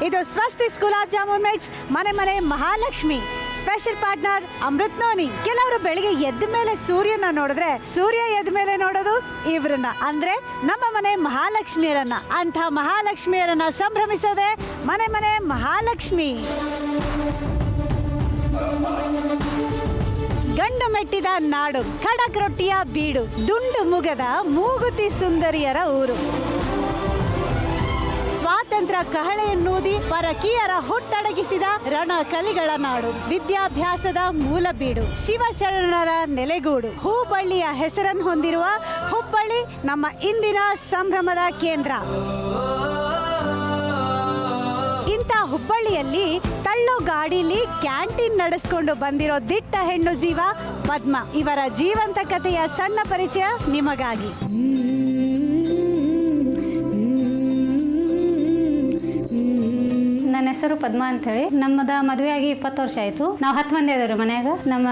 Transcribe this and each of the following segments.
ಇದು ಸ್ವಸ್ತಿ ಗುಲಾಬ್ ಜಾಮೂನ್ ಮಿಕ್ಸ್ ಮನೆ ಮನೆ Mahalakshmi special partner Amrit noni. ಕೆಲವರು ಬೆಳಿಗ್ಗೆ ಎದ್ದ ಮೇಲೆ ಸೂರ್ಯನ ನೋಡಿದ್ರೆ ಸೂರ್ಯ ಎದ್ದ ಮೇಲೆ ನೋಡೋದು ಇವ್ರನ್ನ, ಅಂದ್ರೆ ನಮ್ಮ ಮನೆ ಮಹಾಲಕ್ಷ್ಮಿಯರನ್ನ. ಅಂತ ಮಹಾಲಕ್ಷ್ಮಿಯರನ್ನ ಸಂಭ್ರಮಿಸೋದೆ ಮನೆ ಮನೆ ಮಹಾಲಕ್ಷ್ಮಿ. ಗಂಡು ಮೆಟ್ಟಿದ ನಾಡು, ಖಡಕ್ ರೊಟ್ಟಿಯ ಬೀಡು, ದುಂಡು ಮುಗದ ಮೂಗುತಿ ಸುಂದರಿಯರ ಊರು. ಸ್ವಾತಂತ್ರ್ಯ ಕಹಳೆಯನ್ನೂದಿ ಪರಕೀಯರ ಹುಟ್ಟಡಗಿಸಿದ ರಣ ಕಲಿಗಳ ನಾಡು, ವಿದ್ಯಾಭ್ಯಾಸದ ಮೂಲ ಬೀಡು, ಶಿವಶರಣರ ನೆಲೆಗೂಡು. ಹುಬ್ಬಳ್ಳಿಯ ಹೆಸರನ್ನು ಹೊಂದಿರುವ ಹುಬ್ಬಳ್ಳಿ ನಮ್ಮ ಇಂದಿನ ಸಂಭ್ರಮದ ಕೇಂದ್ರ. ಇಂಥ ಹುಬ್ಬಳ್ಳಿಯಲ್ಲಿ ತಳ್ಳು ಗಾಡಿಲಿ ಕ್ಯಾಂಟೀನ್ ನಡೆಸ್ಕೊಂಡು ಬಂದಿರೋ ದಿಟ್ಟ ಹೆಣ್ಣು ಜೀವ ಪದ್ಮ. ಇವರ ಜೀವಂತ ಕಥೆಯ ಸಣ್ಣ ಪರಿಚಯ ನಿಮಗಾಗಿ. ನನ್ನ ಹೆಸರು ಪದ್ಮಾ ಅಂತ ಹೇಳಿ. ನಮ್ಮದ ಮದುವೆ ಆಗಿ 20 ವರ್ಷ ಆಯ್ತು. ನಾವು 10 ಮಂದಿ ಅದೇವ್ರಿ ಮನ್ಯಾಗ. ನಮ್ಮ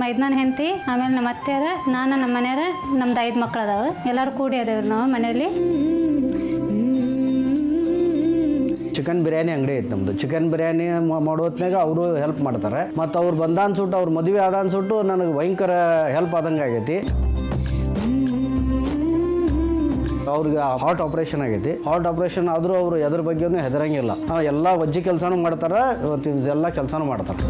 ಮೈದ್ನಾನ್ ಹೆಂಡತಿ, ಆಮೇಲೆ ನಮ್ಮ ಅತ್ತೆಯರ, ನಾನು, ನಮ್ಮ ಮನೆಯವ್ರ, ನಮ್ದು 5 ಮಕ್ಳು ಅದಾವ. ಎಲ್ಲರೂ ಕೂಡಿ ಅದೇವ್ರಿ ನಾವು ಮನೆಯಲ್ಲಿ. ಚಿಕನ್ ಬಿರಿಯಾನಿ ಅಂಗಡಿ ಐತೆ ನಮ್ಮದು. ಚಿಕನ್ ಬಿರಿಯಾನಿ ಮಾಡೋ ಹೊತ್ನಾಗ ಅವರು ಹೆಲ್ಪ್ ಮಾಡ್ತಾರೆ. ಮತ್ತು ಅವ್ರು ಬಂದ ಅನ್ಸುಟ್ಟು, ಅವ್ರ ಮದುವೆ ಆದ ಅನ್ಸುಟ್ಟು ನನಗೆ ಭಯಂಕರ ಹೆಲ್ಪ್ ಆದಂಗೆ ಆಗೈತಿ. ಅವ್ರಿಗೆ ಹಾರ್ಟ್ ಆಪ್ರೇಷನ್ ಆಗೈತಿ. ಹಾರ್ಟ್ ಆಪ್ರೇಷನ್ ಆದರೂ ಅವರು ಎದ್ರ ಬಗ್ಗೆನೂ ಹೆದರಂಗಿಲ್ಲ. ಎಲ್ಲ ವಜ್ಜಿ ಕೆಲಸನೂ ಮಾಡ್ತಾರೆ, ಎಲ್ಲ ಕೆಲಸನೂ ಮಾಡ್ತಾರೆ.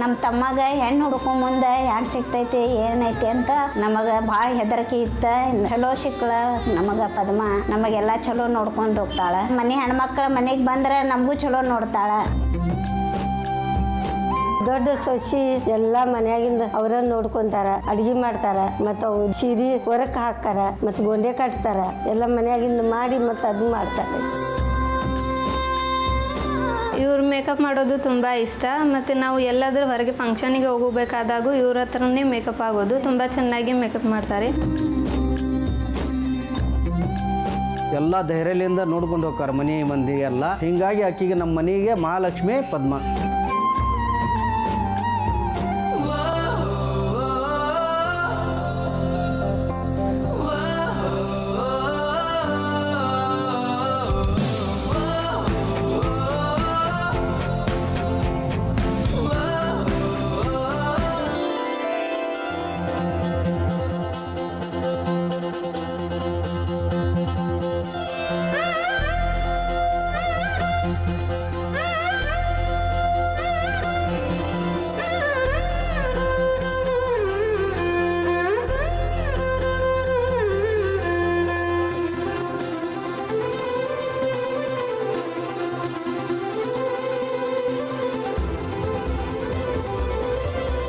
ನಮ್ಮ ತಮ್ಮಗ ಹೆಣ್ಣು ಹುಡ್ಕೊಂಡ್ ಮುಂದೆ ಹೆಣ್ಣು ಸಿಗ್ತೈತಿ ಏನೈತಿ ಅಂತ ನಮಗೆ ಭಾಳ ಹೆದರಿಕೆ ಇತ್ತು. ಚಲೋ ಸಿಕ್ಕಳ ನಮಗೆ ಪದ್ಮ ನಮಗೆಲ್ಲ ಚಲೋ ನೋಡ್ಕೊಂಡು ಹೋಗ್ತಾಳೆ. ಮನೆ ಹೆಣ್ಮಕ್ಳ ಮನೆಗೆ ಬಂದ್ರೆ ನಮಗೂ ಚಲೋ ನೋಡ್ತಾಳೆ. ದೊಡ್ಡ ಸೊಸಿ ಎಲ್ಲ ಮನ್ಯಾಗಿಂದ ಅವರ ನೋಡ್ಕೊಂತಾರ, ಅಡ್ಗೆ ಮಾಡ್ತಾರ, ಮತ್ತು ಅವು ಸೀರೆ ಹೊರಕ್ಕೆ ಹಾಕ್ತಾರ, ಮತ್ತು ಗೊಂಡೆ ಕಟ್ತಾರ, ಎಲ್ಲ ಮನ್ಯಾಗಿಂದ ಮಾಡಿ ಮತ್ತು ಅದನ್ನ ಮಾಡ್ತಾರೆ. ಇವ್ರು ಮೇಕಪ್ ಮಾಡೋದು ತುಂಬ ಇಷ್ಟ. ಮತ್ತು ನಾವು ಎಲ್ಲಾದರೂ ಹೊರಗೆ ಫಂಕ್ಷನಿಗೆ ಹೋಗಬೇಕಾದಾಗೂ ಇವ್ರ ಹತ್ರನೇ ಮೇಕಪ್ ಆಗೋದು. ತುಂಬ ಚೆನ್ನಾಗಿ ಮೇಕಪ್ ಮಾಡ್ತಾರೆ. ಎಲ್ಲ ಧೈರ್ಯಲಿಂದ ನೋಡ್ಕೊಂಡು ಹೋಗ್ತಾರೆ ಮನೆ ಮಂದಿ ಎಲ್ಲ. ಹೀಗಾಗಿ ಆಕಿಗೆ ನಮ್ಮ ಮನೆಗೆ ಮಹಾಲಕ್ಷ್ಮಿ ಪದ್ಮ.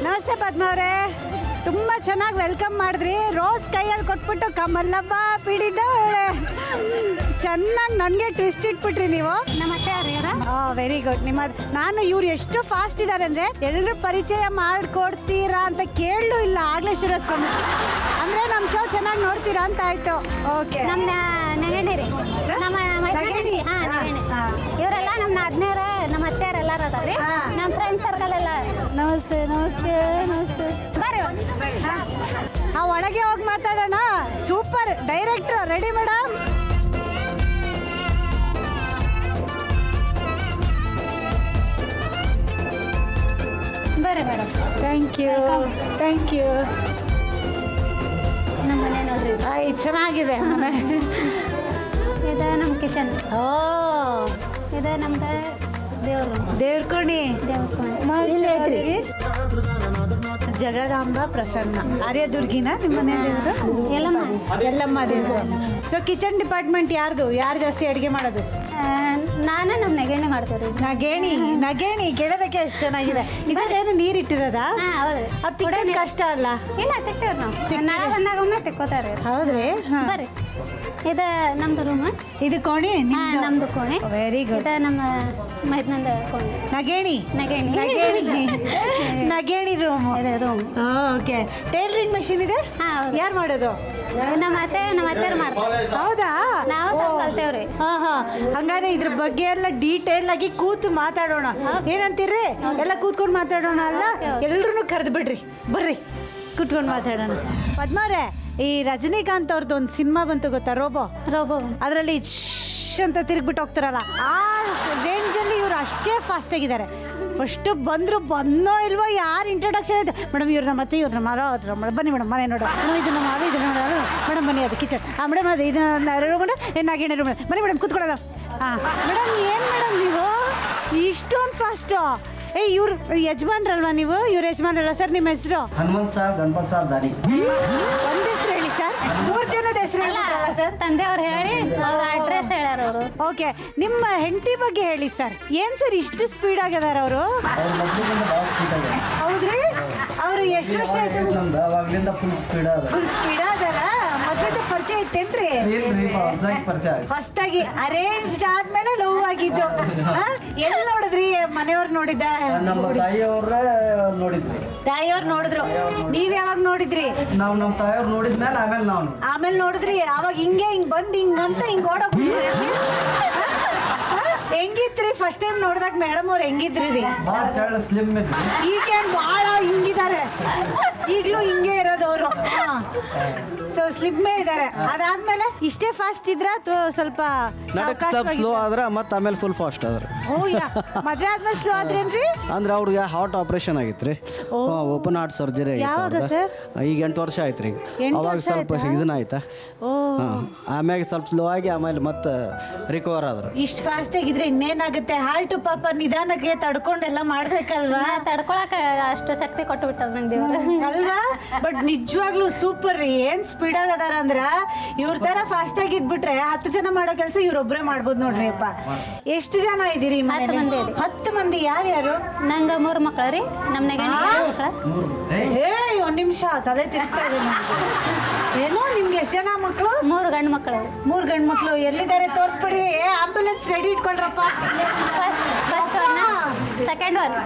ನಮಸ್ತೆ ಪದ್ಮ ಅವರೇ, ತುಂಬ ಚೆನ್ನಾಗಿ ವೆಲ್ಕಮ್ ಮಾಡಿದ್ರಿ. ರೋಸ್ ಕೈಯಲ್ಲಿ ಕೊಟ್ಬಿಟ್ಟು ಕಮಲವ್ವ ಪಿಡಿದವಳೆ ಚೆನ್ನಾಗಿ ನನಗೆ ಟ್ವಿಸ್ಟ್ ಇಟ್ಬಿಟ್ರಿ ನೀವು. ನಮ್ಮ ಅತ್ತೆಯವ್ರು ಇವ್ರ. Very good. ನಾನು ಇವ್ರು ಎಷ್ಟು ಫಾಸ್ಟ್ ಇದ್ದಾರೆ ಅಂದರೆ ಎಲ್ಲರೂ ಪರಿಚಯ ಮಾಡಿಕೊಡ್ತೀರಾ ಅಂತ ಕೇಳಲೂ ಇಲ್ಲ, ಆಗಲೇ ಶುರು ಹಚ್ಕೊಂಡು. ಅಂದರೆ ನಮ್ಮ ಶೋ ಚೆನ್ನಾಗಿ ನೋಡ್ತೀರಾ ಅಂತ ಆಯಿತು. ಓಕೆ. ನಮ್ಮ ನಗಣಿ ರೀ, ನಮ್ಮ ನಗಣಿ. ಇವರೆಲ್ಲ ನಮ್ಮ ನಾದ್ನೇರ, ನಮ್ಮ ಅತ್ತೆಯರು ಎಲ್ಲರೂ ಅದಾವ್ರಿ. ನಮ್ಮ ಫ್ರೆಂಡ್ ಸರ್ಕಲ್ ಎಲ್ಲ. ನಮಸ್ತೆ ನಮಸ್ತೆ ನಮಸ್ತೆ. ಬರ್ರಿ ಒಳಗೆ ಹೋಗಿ ಮಾತಾಡೋಣ. ಸೂಪರ್. ಡೈರೆಕ್ಟ್ರು ರೆಡಿ ಮೇಡಮ್? ಬರ್ರಿ madam. Thank you thank you. ನಮ್ಮ ಮನೆ ನೋಡ್ರಿ. ಚೆನ್ನಾಗಿದೆ. ಇದು ನಮ್ಮ ಕಿಚನ್. ಓ, ಇದು ನಮ್ದು ದೇವ್ರ ಕೋಣಿ. ಇಲ್ಲಿ ಐತ್ರಿ. ಜಗದಾಂಬ ಪ್ರಸನ್ನ ಆರ್ಯದುರ್ಗಿನ ನಿಮ್ಮ ಮನೆ ದೇವರು? ಎಲ್ಲಮ್ಮ ದೇವರು. ಸೊ ಕಿಚನ್ ಡಿಪಾರ್ಟ್ಮೆಂಟ್ ಯಾರ್ದು? ಯಾರು ಜಾಸ್ತಿ ಅಡುಗೆ ಮಾಡೋದು? ನಾನು ನಮ್ಮ ನಗಣಿ ಮಾಡ್ತೇವ್ರಿ. ನಗೇಣಿ ಕೇಳೋದಕ್ಕೆ ಎಷ್ಟು ಚೆನ್ನಾಗಿದೆ. ಇದೇನು ನೀರಿಟ್ಟಿರೋದಾ? ಹೌದ್ರಿ. ಅದು ತಿನ್ನೋದು ಕಷ್ಟ ಅಲ್ಲ? ಇಲ್ಲ, ತಿಕ್ತೇವ್ರಿ ನಾವು. ನಾಳೆ ಬಂದಾಗ ಒಮ್ಮೆ ತಿಕ್ಕೋತಾರ್ರಿ. ಹೌದ್ರಿ? ಬರ್ರಿ. ಇದು ನಮ್ದು ರೂಮ್. ಇದು ಕೋಣೆ ನಮ್ದು ಕೋಣೆ. Very good. ಇದು ನಮ್ಮ ಮೈದ್ನಂದ ಕೋಣೆ. ನಗೇಣಿ ರೂಮ್. ಓಕೆ. ಟೈಲರಿಂಗ್ ಮಷೀನ್ ಇದೆ? ಯಾರು ಮಾಡೋದು? ನಮ್ಮ ಅತ್ತೆಯರು ಮಾಡ್ತಾರೆ. ಹೌದಾ? ನಾವು ಸ್ವಲ್ಪ ಕಲ್ತೇವ್ರಿ. ಹಂಗಾದ್ರೆ ಇದ್ರ ಬಗ್ಗೆ ಎಲ್ಲ ಡೀಟೇಲ್ ಆಗಿ ಕೂತು ಮಾತಾಡೋಣ. ಏನಂತೀರಿ? ಎಲ್ಲ ಕೂತ್ಕೊಂಡು ಮಾತಾಡೋಣ ಅಲ್ಲ? ಎಲ್ರೂ ಕರೆದು ಬಿಡ್ರಿ, ಬರ್ರಿ ಕೂತ್ಕೊಂಡು ಮಾತಾಡೋಣ. ಪದ್ಮಾವ್ರೆ, ಈ ರಜನಿಕಾಂತ್ ಅವ್ರದ್ದು ಒಂದು ಸಿನಿಮಾ ಬಂತು ಗೊತ್ತಾ, ರೋಬೋ? ರೋಬೋ. ಅದರಲ್ಲಿ ಅಂತ ತಿರುಗ್ಬಿಟ್ಟು ಹೋಗ್ತಾರಲ್ಲ ಆ ರೇಂಜಲ್ಲಿ ಇವ್ರು ಅಷ್ಟೇ ಫಾಸ್ಟ್ ಆಗಿದ್ದಾರೆ. ಫಸ್ಟ್ ಬಂದೋ ಇಲ್ವೋ ಯಾರು ಇಂಟ್ರೊಡಕ್ಷನ್ ಆಯ್ತು, ಮೇಡಮ್ ಇವ್ರನ್ನ ಮತ್ತೆ ಇವ್ರನ್ನ ಮಾರೋ ಬನ್ನಿ ಮೇಡಮ್ ಮನೆ ನೋಡು ಇದನ್ನ ಮಾಡು ಇದನ್ನ ನೋಡೋದು ಮೇಡಮ್ ಬನ್ನಿ ಅದು ಕಿಚನ್ ಮೇಡಮ್ ಅದು ಇದನ್ನ ಏನಾಗೇನಾರು ಬನ್ನಿ ಮೇಡಮ್ ಕೂತ್ಕೊಳ್ಳೋದು. ಹಾಂ ಮೇಡಮ್ ಏನು ಮೇಡಮ್ ನೀವು ಇಷ್ಟೊಂದು ಫಾಸ್ಟು? ಇವ್ರು ಯಜಮಾನ್ರಲ್ವಾ ನೀವು? ಇವ್ರ ಯಜಮಾನ್ರಲ್ಲ ಸರ್. ನಿಮ್ಮ ಹೆಸರು? ಹನುಮಂತ್ ಸಾಬ್, ಗಣಪತ್ ಸಾಬ್ ದಾರಿ. ಒಂದು ಹೆಸರು ಹೇಳಿ ಸರ್. 3 ಜನದ ಹೆಸರು ಹೇಳಲ್ಲ ಸರ್. ತಂದೆಯವ್ರು ಹೇಳಿ ಅವ್ರ ಅಡ್ರೆಸ್ ಹೇಳ್ಯಾರ ಅವರು. ಓಕೆ, ನಿಮ್ಮ ಹೆಂಡತಿ ಬಗ್ಗೆ ಹೇಳಿ ಸರ್. ಏನು ಸರ್ ಇಷ್ಟು ಸ್ಪೀಡ್ ಆಗಿದಾರ ಅವರು? ಹೌದ್ರಿ? ಅವರು ಎಷ್ಟು ವರ್ಷ ಆಯ್ತು? ಅವಾಗ್ಲಿಂದ ಫುಲ್ ಸ್ಪೀಡ್ ಅದಾರ. ಮೊದಲಿಂದ ಪರಿಚಯ ಇತ್ತೇನ್ರಿ? ಹೊಸ್ತಾಗಿ ಅರೇಂಜ್ಡ್ ಆದ್ಮೇಲೆ ಲವ್ ಆಗಿದ್ದು. ಎಲ್ಲಿ ನೋಡಿದ್ರಿ? ಮನೆಯವ್ರು ನೋಡಿದ್ದ? ನಮ್ಮ ತಾಯಿಯವ್ರ ನೋಡಿದ್ರಿ. ತಾಯಿಯವ್ರು ನೋಡಿದ್ರು. ನೀವ್ ಯಾವಾಗ ನೋಡಿದ್ರಿ? ನಾವು ನಮ್ಮ ತಾಯಿಯವ್ರು ನೋಡಿದ್ಮೇಲೆ ಆಮೇಲೆ ನೋಡಿದ್ರಿ. ಅವಾಗ ಹಿಂಗ್ ಬಂದ್ ಹಿಂಗಂತ ಹಿಂಗ್ ಓಡೋಗ್ ಹೆಂಗಿತ್ರಿ ಫಸ್ಟ್ ಟೈಮ್ ನೋಡಿದಾಗ? ಮೇಡಮ್ ಅವ್ರು ಹೆಂಗಿದ್ರಿ ರೀ? ಸ್ಲಿಮ್ ಈಗ ಭಾಳ ಹಿಂಗಿದ್ದಾರೆ. ಈಗಲೂ ಹಿಂಗೆ ಇರೋದು ಅವರು. ಸೊ ಸ್ಲಿಮ್ಮೇ ಇದ್ದಾರೆ. ಅದಾದ್ಮೇಲೆ ಇಷ್ಟೇ ಫಾಸ್ಟ್ ಇದ್ರ ಸ್ವಲ್ಪ ಸ್ಲೋ ಆದ್ರೆ ಮತ್ತೆ ಆಮೇಲೆ ಫುಲ್ ಫಾಸ್ಟ್ ಆದ್ರೆ. ಮದ್ವೆ ಆದ್ಮೇಲೆ ಸ್ಲೋ ಆದ್ರೇನ್ರಿ? ಅಂದ್ರೆ ಅವ್ರಿಗೆ ಹಾರ್ಟ್ ಆಪರೇಷನ್ ಆಗಿತ್ತು ರೀ. ಓಪನ್ ಹಾರ್ಟ್ ಸರ್ಜರಿ ಯಾವಾಗ ಸರ್? ಈಗ 8 ವರ್ಷ ಆಯ್ತು ರೀ. ಅವಾಗ ಸ್ವಲ್ಪ ಇದನ್ನ ಆಯ್ತಾ, ಆಮ್ಯಾಗ ಸ್ವಲ್ಪ ಸ್ಲೋ ಆಗಿ ಆಮೇಲೆ ಮತ್ತೆ ರಿಕವರ್ ಆದ್ರು. ಇಷ್ಟು ಫಾಸ್ಟ್ ಆಗಿದ್ರೆ ಇನ್ನೇನಾಗುತ್ತೆ? ಹಾರ್ಟ್ ಪಾಪ ನಿಧಾನಕ್ಕೆ ತಡ್ಕೊಂಡೆಲ್ಲ ಮಾಡ್ಬೇಕಲ್ವಾ? ತಡ್ಕೊಳಕ ಅಷ್ಟು ಶಕ್ತಿ ಕೊಟ್ಟು ಬಿಟ್ಟಾರ ನಂಗೆ ಅಲ್ವಾ? ಬಟ್ ನಿಜವಾಗ್ಲೂ ಸೂಪರ್ ರೀ. ಏನ್ ಸ್ಪೀಡ್ ಆಗದಾರ ಅಂದ್ರ ಇವ್ರ ತರ ಫಾಸ್ಟ್ ಆಗಿ ಇದ್ಬಿಟ್ರೆ 10 ಜನ ಮಾಡೋ ಕೆಲಸ ಇವ್ರೊಬ್ರೆ ಮಾಡ್ಬೋದು ನೋಡ್ರಿ ಅಪ್ಪ. ಎಷ್ಟು ಜನ ಇದೀರಿ? 10 ಮಂದಿ. 10 ಮಂದಿ. ಯಾರ್ಯಾರು? ನಂಗೆ 3 ಮಕ್ಕಳು ರೀ. ನಮ್ಮ ಮಕ್ಕಳ. ಒಂದ್ ನಿಮಿಷ ತಲೆ ತಿರುಗ್ತಾ ಇದೆ ನಮ್ಗೆ. ಏನೋ ನಿಮ್ಗೆ ಎಷ್ಟು ಜನ ಮಕ್ಕಳು? 3 ಗಂಡು ಮಕ್ಕಳು. 3 ಗಂಡು ಮಕ್ಕಳು. ಎಲ್ಲಿದ್ದಾರೆ ತೋರಿಸ್ಬಿಡಿ. ಆಂಬುಲೆನ್ಸ್ ರೆಡಿ ಇಟ್ಕೊಳ್ರಪ್ಪ. ಫಸ್ಟ್ ಒನ್, ಸೆಕೆಂಡ್ ಒನ್,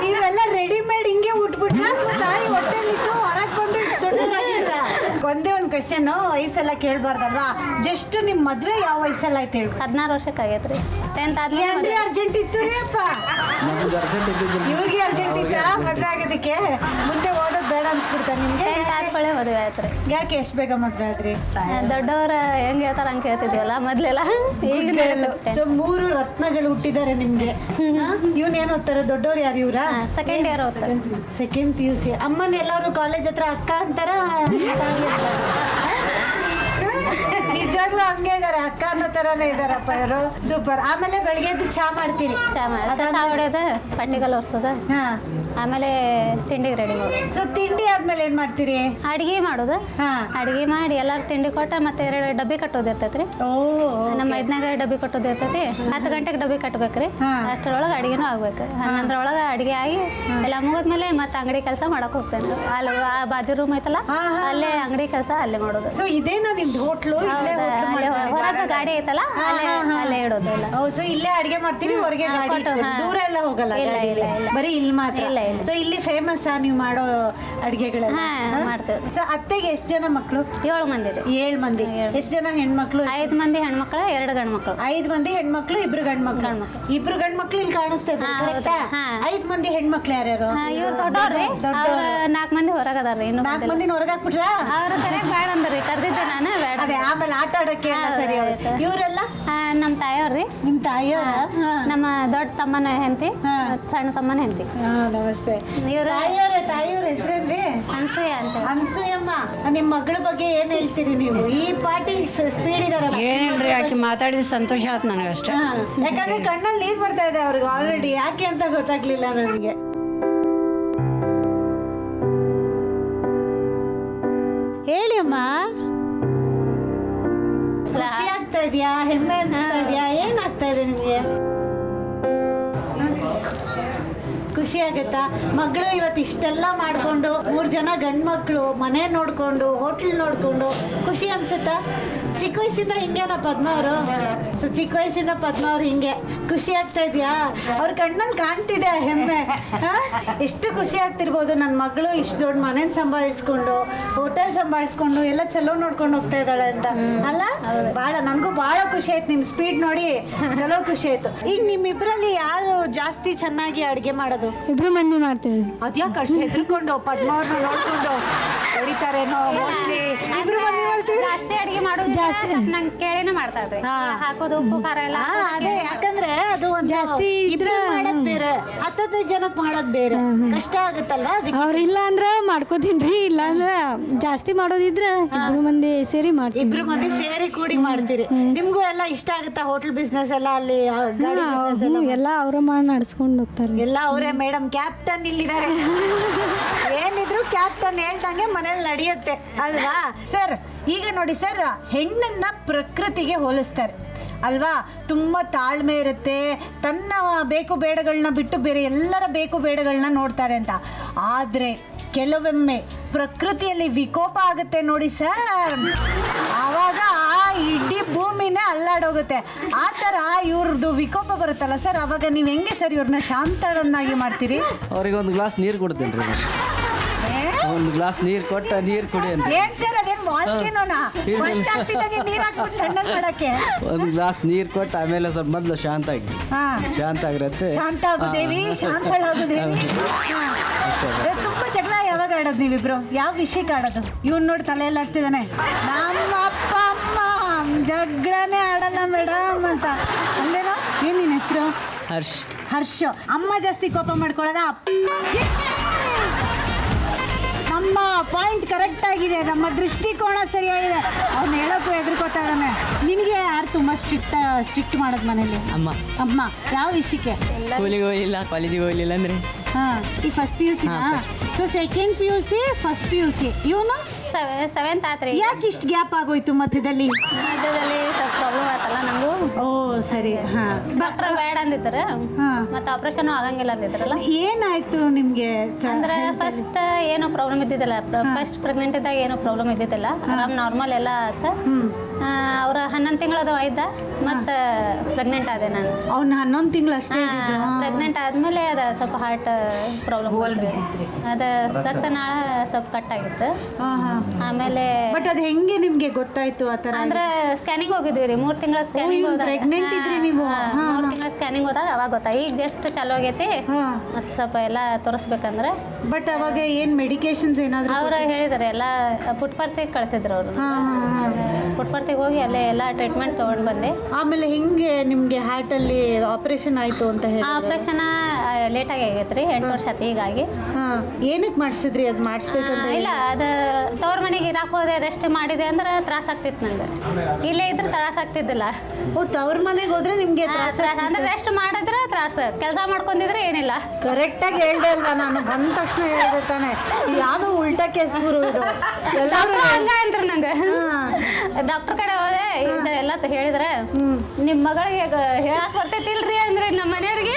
ನೀವೆಲ್ಲ ರೆಡಿಮೇಡ್ ಹಿಂಗೆ ಉಟ್ಬಿಟ್ರ ತಾಯಿ ಹೊಟ್ಟೆಲಿದ್ದು ಹೊರಗೆ ಬಂದು ದೊಡ್ಡವರಾಗಿದ್ರ? ಒಂದೇ ಒಂದು ಕ್ವೆಶ್ಚನ್, ವಯಸ್ಸೆಲ್ಲ ಕೇಳ್ಬಾರ್ದಲ್ವಾ? ಜಸ್ಟ್ ನಿಮ್ ಮದ್ವೆ ಯಾವ ವಯಸ್ಸಲ್ಲ ಆಯ್ತು ಹೇಳಿ? 16 ವರ್ಷಕ್ಕೆ ಆಗೈತ್ರಿ. 10th ಏನ್ರಿ ಅರ್ಜೆಂಟ್ ಇತ್ತು ರೀ ಅಪ್ಪ? ಇವ್ರಿಗೆ ಅರ್ಜೆಂಟ್ ಇತ್ತ ಮದ್ವೆ ಆಗೋದಕ್ಕೆ? ಮುಂದೆ ಓದೋದ್ ಬೇಡ ಅನ್ಸ್ಬಿಡ್ತಾ ನಿಮ್ಗೆ? 10th ಆದ್ಕೊಳ್ಳೆ ಮದುವೆ ಆಯ್ತ್ರಿ. ಯಾಕೆ ಎಷ್ಟು ಬೇಗ ಮದ್ವೆ ಆದ್ರಿ? ದೊಡ್ಡವ್ರ ಹೆಂಗ್ ಹೇಳ್ತಾರ ಹಂಗೆ ಕೇಳ್ತಿದ್ವಲ್ಲ ಮೊದ್ಲೆಲ್ಲ. ಈಗ ಸೊ 3 ರತ್ನಗಳು ಹುಟ್ಟಿದ್ದಾರೆ ನಿಮ್ಗೆ. ಇವ್ನ ಏನ್ ಓದ್ತಾರೆ? ದೊಡ್ಡವ್ರು ಯಾರು ಇವ್ರ? ಸೆಕೆಂಡ್ ಇಯರ್ ಓದ್ತಾರೆ. Second PUC. ಅಮ್ಮನ ಎಲ್ಲರೂ ಕಾಲೇಜ್ ಹತ್ರ ಅಕ್ಕ ಅಂತಾರ? ನಿಜವಾಗ್ಲೂ ಹಂಗೆ ಇದಾರೆ, ಅಕ್ಕ ಅನ್ನೋ ತರಾನೇ ಇದಾರಪ್ಪ ಇವರು. ಸೂಪರ್. ಆಮೇಲೆ ಬೆಳಗ್ಗೆ ಎದ್ದು ಚಾ ಮಾಡ್ತೀರಿ? ಚಾ ಹೊಡೆಯೋದು, ಪಟ್ಟಿಗಲ್ ಒರ್ಸೋದು, ಆಮೇಲೆ ತಿಂಡಿಗೆ ರೆಡಿ ಮಾಡೋದು. ಸೊ ತಿಂಡಿ ಆದ್ಮೇಲೆ ಏನ್ ಮಾಡ್ತೀರಿ? ಅಡಿಗೆ ಮಾಡೋದು. ಅಡಿಗೆ ಮಾಡಿ ಎಲ್ಲಾರು ತಿಂಡಿ ಕೊಟ್ಟ ಮತ್ತೆ 2 ಡಬ್ಬಿ ಕಟ್ಟೋದಿರ್ತೈತ್ರಿ. ನಮ್ಮ ಮೈದ್ನಾಗ ಡಬ್ಬಿ ಕಟ್ಟೋದಿರ್ತೈತಿ. 10 ಗಂಟೆಗೆ ಡಬ್ಬಿ ಕಟ್ಬೇಕ್ರಿ. ಅಷ್ಟರೊಳಗೆ ಅಡಿಗೆನೂ ಆಗ್ಬೇಕು. 11 ಅಡಿಗೆ ಆಗಿ ಎಲ್ಲ ಮುಗಿದ್ಮೇಲೆ ಮತ್ತೆ ಅಂಗಡಿ ಕೆಲಸ ಮಾಡಕ್ ಹೋಗ್ತೇನೆ. ಅಲ್ಲಿ ಆ ಬಾಜು ರೂಮ್ ಐತಲ್ಲ, ಅಲ್ಲೇ ಅಂಗಡಿ ಕೆಲಸ ಅಲ್ಲೇ ಮಾಡೋದು. ಸೊ ಇದೇನಾ ನಿಮ್ದು ಹೋಟ್ಲು? ಹೊರಗೆ ಗಾಡಿ ಐತಲ್ಲ, ಅಲ್ಲೇ ಇಡೋದು ಎಲ್ಲ. ಸೊ ಇಲ್ಲೇ ಅಡಿಗೆ ಮಾಡ್ತೀರಿ? ಹೊರಗೆ ಗಾಡಿ ದೂರ ಎಲ್ಲ ಹೋಗಲ್ಲ? ಬರೀ ಇಲ್ಲಿ ಮಾತ್ರ? ಸೊ ಇಲ್ಲಿ ಫೇಮಸ್ ನೀವು ಮಾಡೋ ಅಡಿಗೆಗಳೆಲ್ಲ? ಮಾಡ್ತೇವೆ. ಸೊ ಅತ್ತೆಗೆ ಎಷ್ಟು ಜನ ಮಕ್ಕಳು? 7 ಮಂದಿ. 7 ಮಂದಿ. ಎಷ್ಟು ಜನ ಹೆಣ್ಮಕ್ಳು? 5 ಮಂದಿ ಹೆಣ್ಮಕ್ಳು, 2 ಗಂಡು ಮಕ್ಕಳು. 5 ಮಂದಿ ಹೆಣ್ಮಕ್ಳು, 2 ಗಂಡು ಮಕ್ಕಳು. 2 ಗಂಡು ಮಕ್ಕಳು ಇಲ್ಲಿ ಕಾಣಿಸ್ತಾ ಇದ್ದಾರೆ. 5 ಮಂದಿ ಹೆಣ್ಮಕ್ಳು ಯಾರ್ಯಾರು? ಇವ್ರು ದೊಡ್ಡವ್ರಿ. 4 ಮಂದಿ ಹೊರಗದಾರ್ರಿ. ಇನ್ನು 4 ಮಂದಿನ ಹೊರಗೆ ಹಾಕ್ಬಿಟ್ರ? ಅವ್ರು ಕರೆಕ್ಟ್ ಬೇಡ ಅಂದ್ರಿ, ಕರ್ದಿದ್ದೆ ನಾನು ಬೇಡ. ಅದೇ ಆಮೇಲೆ ಆಟ ಆಡಕ್ಕೆ ಸರಿ. ಇವರೆಲ್ಲ ನಮ್ಮ ತಾಯಿಯವ್ರಿ. ನಿಮ್ ತಾಯಿಯವ್ರ? ನಮ್ಮ ದೊಡ್ಡ ತಮ್ಮನ ಹೆಂಡತಿ, ಸಣ್ಣ ತಮ್ಮನ ಹೆಂಡತಿ. ನಮಸ್ತೆ. ಇವ್ರ ತಾಯಿಯವ್ರ ಹೆಸರೇನ್ರಿ? ಅನ್ಸೂಯ ಅಂತ. ಅನ್ಸೂಯಮ್ಮ. ನಿಮ್ ಮಗಳ ಬಗ್ಗೆ ಏನ್ ಹೇಳ್ತೀರಿ ನೀವು? ಈ ಪಾರ್ಟಿ ಸ್ಪೀಡ್ ಇದಾರ? ಏನಿಲ್ರಿ, ಆಕೆ ಮಾತಾಡಿದ ಸಂತೋಷ ಆಯ್ತು ನನಗಷ್ಟೇ. ಯಾಕಂದ್ರೆ ಕಣ್ಣಲ್ಲಿ ನೀರ್ ಬರ್ತಾ ಇದೆ ಅವ್ರಿಗೆ ಆಲ್ರೆಡಿ. ಯಾಕೆ ಅಂತ ಗೊತ್ತಾಗ್ಲಿಲ್ಲ ನನಗೆ. ಹೇಳಿ ಅಮ್ಮ. ಖುಷಿ ಆಗ್ತಾ ಇದೆಯಾ? ಹೆಮ್ಮೆ ಅನ್ಸ್ತಾ ಇದೆಯಾ? ಏನಾಗ್ತಾ ಇದೆ ನಿಮ್ಗೆ? ಖುಷಿ ಆಗತ್ತಾ? ಮಗಳು ಇವತ್ತು ಇಷ್ಟೆಲ್ಲ ಮಾಡ್ಕೊಂಡು 3 ಜನ ಗಂಡು ಮಕ್ಕಳು, ಮನೆ ನೋಡ್ಕೊಂಡು, ಹೋಟ್ಲ್ ನೋಡ್ಕೊಂಡು ಖುಷಿ ಅನ್ಸುತ್ತಾ? ಚಿಕ್ಕ ವಯಸ್ಸಿಂದ ಹಿಂಗೇನಾ ಪದ್ಮ ಅವರು? ಸೊ ಚಿಕ್ಕ ವಯಸ್ಸಿಂದ ಪದ್ಮ ಅವ್ರು ಹಿಂಗೆ. ಖುಷಿ ಆಗ್ತಾ ಇದೆಯಾ? ಅವ್ರ ಕಣ್ಣಲ್ಲಿ ಕಾಣ್ತಿದೆ ಆ ಹೆಮ್ಮೆ. ಎಷ್ಟು ಖುಷಿ ಆಗ್ತಿರ್ಬೋದು, ನನ್ನ ಮಗಳು ಇಷ್ಟು ದೊಡ್ಡ ಮನೇನ ಸಂಭಾಳಿಸ್ಕೊಂಡು, ಹೋಟೆಲ್ ಸಂಭಾಳಿಸ್ಕೊಂಡು ಎಲ್ಲ ಚಲೋ ನೋಡ್ಕೊಂಡು ಹೋಗ್ತಾ ಇದ್ದಾಳೆ ಅಂತ ಅಲ್ಲ? ಭಾಳ ನನಗೂ ಭಾಳ ಖುಷಿ ಆಯ್ತು. ನಿಮ್ಮ ಸ್ಪೀಡ್ ನೋಡಿ ಚಲೋ ಖುಷಿ ಆಯ್ತು. ಈಗ ನಿಮ್ಮಿಬ್ಬರಲ್ಲಿ ಯಾರು ಜಾಸ್ತಿ ಚೆನ್ನಾಗಿ ಅಡುಗೆ ಮಾಡೋದು? 2 ಮಂದಿ ಮಾಡ್ತೇವೆ. ಅದ್ಯಾಕೆ ಅಷ್ಟು ಹೆದರ್ಕೊಂಡು ಪದ್ಮ ಅವ್ರನ್ನ ನೋಡ್ಕೊಂಡು? ಹೊಡಿತಾರೇನೋ ಮೋಸ್ಟ್ಲಿ. ಇಬ್ರು ಮಂದಿ ಮಾಡ್ತೀವಿ. ಜಾಸ್ತಿ ಅಡಿಗೆ ಮಾಡೋದು ಜಾಸ್ತಿ ನಂಗೆ ಕೇಳಿನೇ ಮಾಡ್ತಾಳ್ರಿ. ಹಾಕೋದು ಉಪ್ಪು ಖಾರ ಎಲ್ಲ ಅದೇ ಯಾಕಂದ್ರೆ ಅದು ಒಂದ್ ಜಾಸ್ತಿ ಇಬ್ರು ಮಾಡೋದ್ ಬೇರೆ, 10-15 ಜನಕ್ಕೆ ಮಾಡೋದ್ ಬೇರೆ, ಕಷ್ಟ ಆಗುತ್ತಲ್ಲ ಅದಕ್ಕೆ. ಅವ್ರಿಲ್ಲ ಅಂದ್ರೆ ಮಾಡ್ಕೋತೀನ್ರಿ, ಇಲ್ಲ ಅಂದ್ರೆ ಜಾಸ್ತಿ ಮಾಡೋದಿದ್ರೆ ಇಬ್ರು ಮಂದಿ ಸೇರಿ ಮಾಡ್ತೀವಿ. ಇಬ್ರು ಮಂದಿ ಸೇರಿ ಕೂಡಿ ಮಾಡ್ತೀರಿ. ನಿಮ್ಗೂ ಎಲ್ಲ ಇಷ್ಟ ಆಗುತ್ತಾ ಹೋಟೆಲ್ ಬಿಸ್ನೆಸ್ ಎಲ್ಲ? ಅಲ್ಲಿ ಗಾಡಿ business ಎಲ್ಲ? ಎಲ್ಲ ಅವ್ರ ಮಾಡಿ ನಡ್ಸ್ಕೊಂಡು ಹೋಗ್ತಾರೆ. ಎಲ್ಲ ಅವರೇ ಮೇಡಮ್, ಕ್ಯಾಪ್ಟನ್ ಇಲ್ಲಿದ್ದಾರೆ. ಏನಿದ್ರು ಕ್ಯಾಪ್ಟನ್ ಹೇಳ್ದಂಗೆ ಮನೇಲಿ ನಡೆಯುತ್ತೆ ಅಲ್ವಾ ಸರ್? ಈಗ ನೋಡಿ ಸರ್, ಹೆಣ್ಣನ್ನ ಪ್ರಕೃತಿಗೆ ಹೋಲಿಸ್ತಾರೆ ಅಲ್ವಾ? ತುಂಬ ತಾಳ್ಮೆ ಇರುತ್ತೆ, ತನ್ನ ಬೇಕು ಬೇಡಗಳನ್ನ ಬಿಟ್ಟು ಬೇರೆ ಎಲ್ಲರ ಬೇಕು ಬೇಡಗಳನ್ನ ನೋಡ್ತಾರೆ ಅಂತ. ಆದರೆ ಕೆಲವೊಮ್ಮೆ ಪ್ರಕೃತಿಯಲ್ಲಿ ವಿಕೋಪ ಆಗುತ್ತೆ ನೋಡಿ ಸರ್, ಆವಾಗ ಆ ಇಡೀ ಭೂಮಿನೇ ಅಲ್ಲಾಡೋಗುತ್ತೆ. ಆ ಥರ ಇವ್ರದ್ದು ವಿಕೋಪ ಬರುತ್ತಲ್ಲ ಸರ್, ಅವಾಗ ನೀವು ಹೆಂಗೆ ಸರ್ ಇವ್ರನ್ನ ಶಾಂತರನ್ನಾಗಿ ಮಾಡ್ತೀರಿ? ಅವ್ರಿಗೆ ಒಂದು ಗ್ಲಾಸ್ ನೀರು ಕೊಡ್ತೀನಿ ರೀ. ಒಂದು ಗ್ಲಾಸ್ ನೀರು ಕೊಟ್ಟು ನೀರು ಕುಡಿ ಅಂತ. ಏನ್ ಸರ್ ಅದೇನು ವಾಲ್ಕೆನೋನಾ? ಫಸ್ಟ್ ಆಗ್ತಿದ್ದಂಗೆ ನೀರು ಹಾಕ್ಬಿಟ್ಟು ತಣ್ಣಗೆ ಮಾಡಕ್ಕೆ. ಒಂದು ಗ್ಲಾಸ್ ನೀರು ಕೊಟ್ಟು ಆಮೇಲೆ ಸ್ವಲ್ಪ ಮೊದಲು ಶಾಂತ ಆಗಿ ಹಾ, ಶಾಂತ ಆಗಿರತ್ತೆ. ಶಾಂತ ಆಗುದೇವಿ, ಶಾಂತಳಾಗುದೇವಿ. ತುಂಬಾ ಜಗಳ ಯಾವಾಗ ಆಡೋದು ನೀವಿಬ್ರು? ಯಾವ ವಿಷಯಕ್ಕೆ ಆಡೋದು? ಇವನ್ ನೋಡಿ ತಲೆ ಎಲ್ಲ ಹಚ್ತಿದ್ದಾನೆ, ನಮ್ಮ ಅಪ್ಪ ಅಮ್ಮ ಜಗಳನೇ ಆಡಲ್ಲ ಮೇಡಮ್ ಅಂತ ಅಲ್ಲೇನೋ. ಏನ್ ನಿನ್ನ ಹೆಸರು? ಹರ್ಷ. ಅಮ್ಮ ಜಾಸ್ತಿ ಕೋಪ ಮಾಡ್ಕೊಳ್ಳೋದ? ನಮ್ಮ ಪಾಯಿಂಟ್ ಕರೆಕ್ಟ್ ಆಗಿದೆ, ನಮ್ಮ ದೃಷ್ಟಿಕೋನ ಸರಿಯಾಗಿದೆ. ಅವ್ನು ಹೇಳೋಕ್ಕೂ ಹೆದರ್ಕೋತಾ ಇದ್ದಾನೆ. ನಿನಗೆ ಯಾರು ತುಂಬ ಸ್ಟ್ರಿಕ್ಟ್ ಮಾಡೋದು ಮನೇಲಿ? ಅಮ್ಮ. ಯಾವ ವಿಷಯಕ್ಕೆ? ಸ್ಕೂಲಿಗೆ ಹೋಗಲಿಲ್ಲ, ಕಾಲೇಜಿಗೆ ಹೋಗಲಿಲ್ಲ ಅಂದರೆ. ಹಾಂ, ಈ first PUC. So second PUC, first PUC. ಇವನು 7th ಆತ್ರಿ. ಯಾಕೆ ಇಷ್ಟು ಗ್ಯಾಪ್ ಆಗೋಯ್ತು ಮಧ್ಯದಲ್ಲಿ? ಸ್ವಲ್ಪ ಪ್ರಾಬ್ಲಮ್ ಆಯ್ತಲ್ಲ ನಂಗೂ. ಓ ಸರಿ. ಹಾಂ, ಡಾಕ್ಟರ್ ಬೇಡ ಅಂದಿದ್ದಾರೆ, ಮತ್ತೆ ಆಪರೇಷನ್ ಆಗಂಗಿಲ್ಲ ಅಂದಿದ್ರಲ್ಲ. ಏನಾಯ್ತು ನಿಮಗೆ? ಅಂದ್ರೆ ಫಸ್ಟ್ ಏನೋ ಪ್ರಾಬ್ಲಮ್ ಇದ್ದಿದ್ದಿಲ್ಲ, ಫಸ್ಟ್ ಪ್ರೆಗ್ನೆಂಟ್ ಇದ್ದಾಗ ಏನೋ ಪ್ರಾಬ್ಲಮ್ ಇದ್ದಿದ್ದಿಲ್ಲ, ಆರಾಮ್ ನಾರ್ಮಲ್ ಎಲ್ಲ ಆತ. ಅವ್ರ 11 ತಿಂಗಳದು ಆಯ್ತಾ, ಮತ್ತೆ ಪ್ರೆಗ್ನೆಂಟ್ ಆದೆ ನಾನು. ಅವ್ನು 11 ತಿಂಗಳು ಅಷ್ಟೇ. ಪ್ರೆಗ್ನೆಂಟ್ ಆದ್ಮೇಲೆ ಅದ ಸ್ವಲ್ಪ ಹಾರ್ಟ್ ಪ್ರಾಬ್ಲಮ್, ಅದ ರಕ್ತನಾಳ ಸ್ವಲ್ಪ ಕಟ್ ಆಗಿತ್ತು. ಆಮೇಲೆ ಬಟ್ ಅದು ಹೆಂಗೆ ನಿಮ್ಗೆ ಗೊತ್ತಾಯ್ತು ಆ ಥರ? ಅಂದ್ರೆ ಸ್ಕ್ಯಾನಿಂಗ್ ಹೋಗಿದ್ವಿ ರೀ, 3 ತಿಂಗಳ ಸ್ಕ್ಯಾನಿಂಗ್ ಹೋದಾಗ. ಪ್ರೆಗ್ನೆಂಟ್ ಇದ್ರಿ ನೀವು? 3 ತಿಂಗಳ ಸ್ಕ್ಯಾನಿಂಗ್ ಹೋದಾಗ ಅವಾಗ ಗೊತ್ತಾ. ಈಗ ಜಸ್ಟ್ ಚಾಲು ಆಗೈತಿ, ಮತ್ತೆ ಸ್ವಲ್ಪ ಎಲ್ಲ ತೋರಿಸ್ಬೇಕಂದ್ರೆ. ಬಟ್ ಅವಾಗ ಏನ್ ಮೆಡಿಕೇಶನ್ಸ್ ಏನಾದ್ರು? ಅವ್ರ ಹೇಳಿದಾರೆ ಎಲ್ಲ ಪುಟ್ಪರ್ತಿಗೆ ಕಳ್ಸಿದ್ರು ಅವರು. ಪುಟ್ಪರ್ತಿಗೆ ಹೋಗಿ ಅಲ್ಲೇ ಎಲ್ಲ ಟ್ರೀಟ್ಮೆಂಟ್ ತಗೊಂಡು ಬಂದೆ. ಆಮೇಲೆ ಹೆಂಗೆ ನಿಮ್ಗೆ ಹಾರ್ಟ್ ಅಲ್ಲಿ ಆಪರೇಷನ್ ಆಯ್ತು ಅಂತ ಹೇಳಿ? ಆಪರೇಷನ್ ಲೇಟಾಗಿ ಆಗೈತ್ರಿ, 8 ವರ್ಷ ಆಯ್ತು ಹೀಗಾಗಿ. ಏನಕ್ಕೆ ಮಾಡಿಸಿದ್ರಿ? ಅದು ಮಾಡಿಸ್ಬೇಕಂತ? ಇಲ್ಲ, ಅದು ತವ್ರ ಮನೆಗೆ ಇರಾಕ್ ಹೋದೆ, ರೆಸ್ಟ್ ಮಾಡಿದೆ ಅಂದ್ರೆ ತ್ರಾಸ ಆಗ್ತಿತ್ತು ನಂಗೆ. ಇಲ್ಲೇ ಇದ್ರೆ ತ್ರಾಸ ಆಗ್ತಿದ್ದಿಲ್ಲ. ಓ, ತವ್ರ ಮನೆಗೆ ಹೋದ್ರೆ ನಿಮ್ಗೆ ತ್ರಾಸ? ಅಂದ್ರೆ ರೆಸ್ಟ್ ಮಾಡಿದ್ರೆ ತ್ರಾಸ, ಕೆಲಸ ಮಾಡ್ಕೊಂಡಿದ್ರೆ ಏನಿಲ್ಲ. ಕರೆಕ್ಟಾಗಿ ಹೇಳ್ದೆ ಅಲ್ವಾ ನಾನು? ಬಂದ ತಕ್ಷಣ ಹೇಳ್ದೆ ತಾನೆ, ಯಾವ್ದು ಉಲ್ಟಾ ಕೇಸ್ ಗುರು ಇದು. ಎಲ್ಲರೂ ಹಂಗ ಅಂದ್ರು ನಂಗೆ. ಡಾಕ್ಟರ್ ಕಡೆ ಹೋದೆ, ಇದೆಲ್ಲ ಹೇಳಿದ್ರೆ ನಿಮ್ಮ ಮಗಳಿಗೆ ಹೇಳಕ್ ಬರ್ತೈತಿಲ್ರಿ ಅಂದ್ರೆ ನಮ್ಮ ಮನೆಯವ್ರಿಗೆ.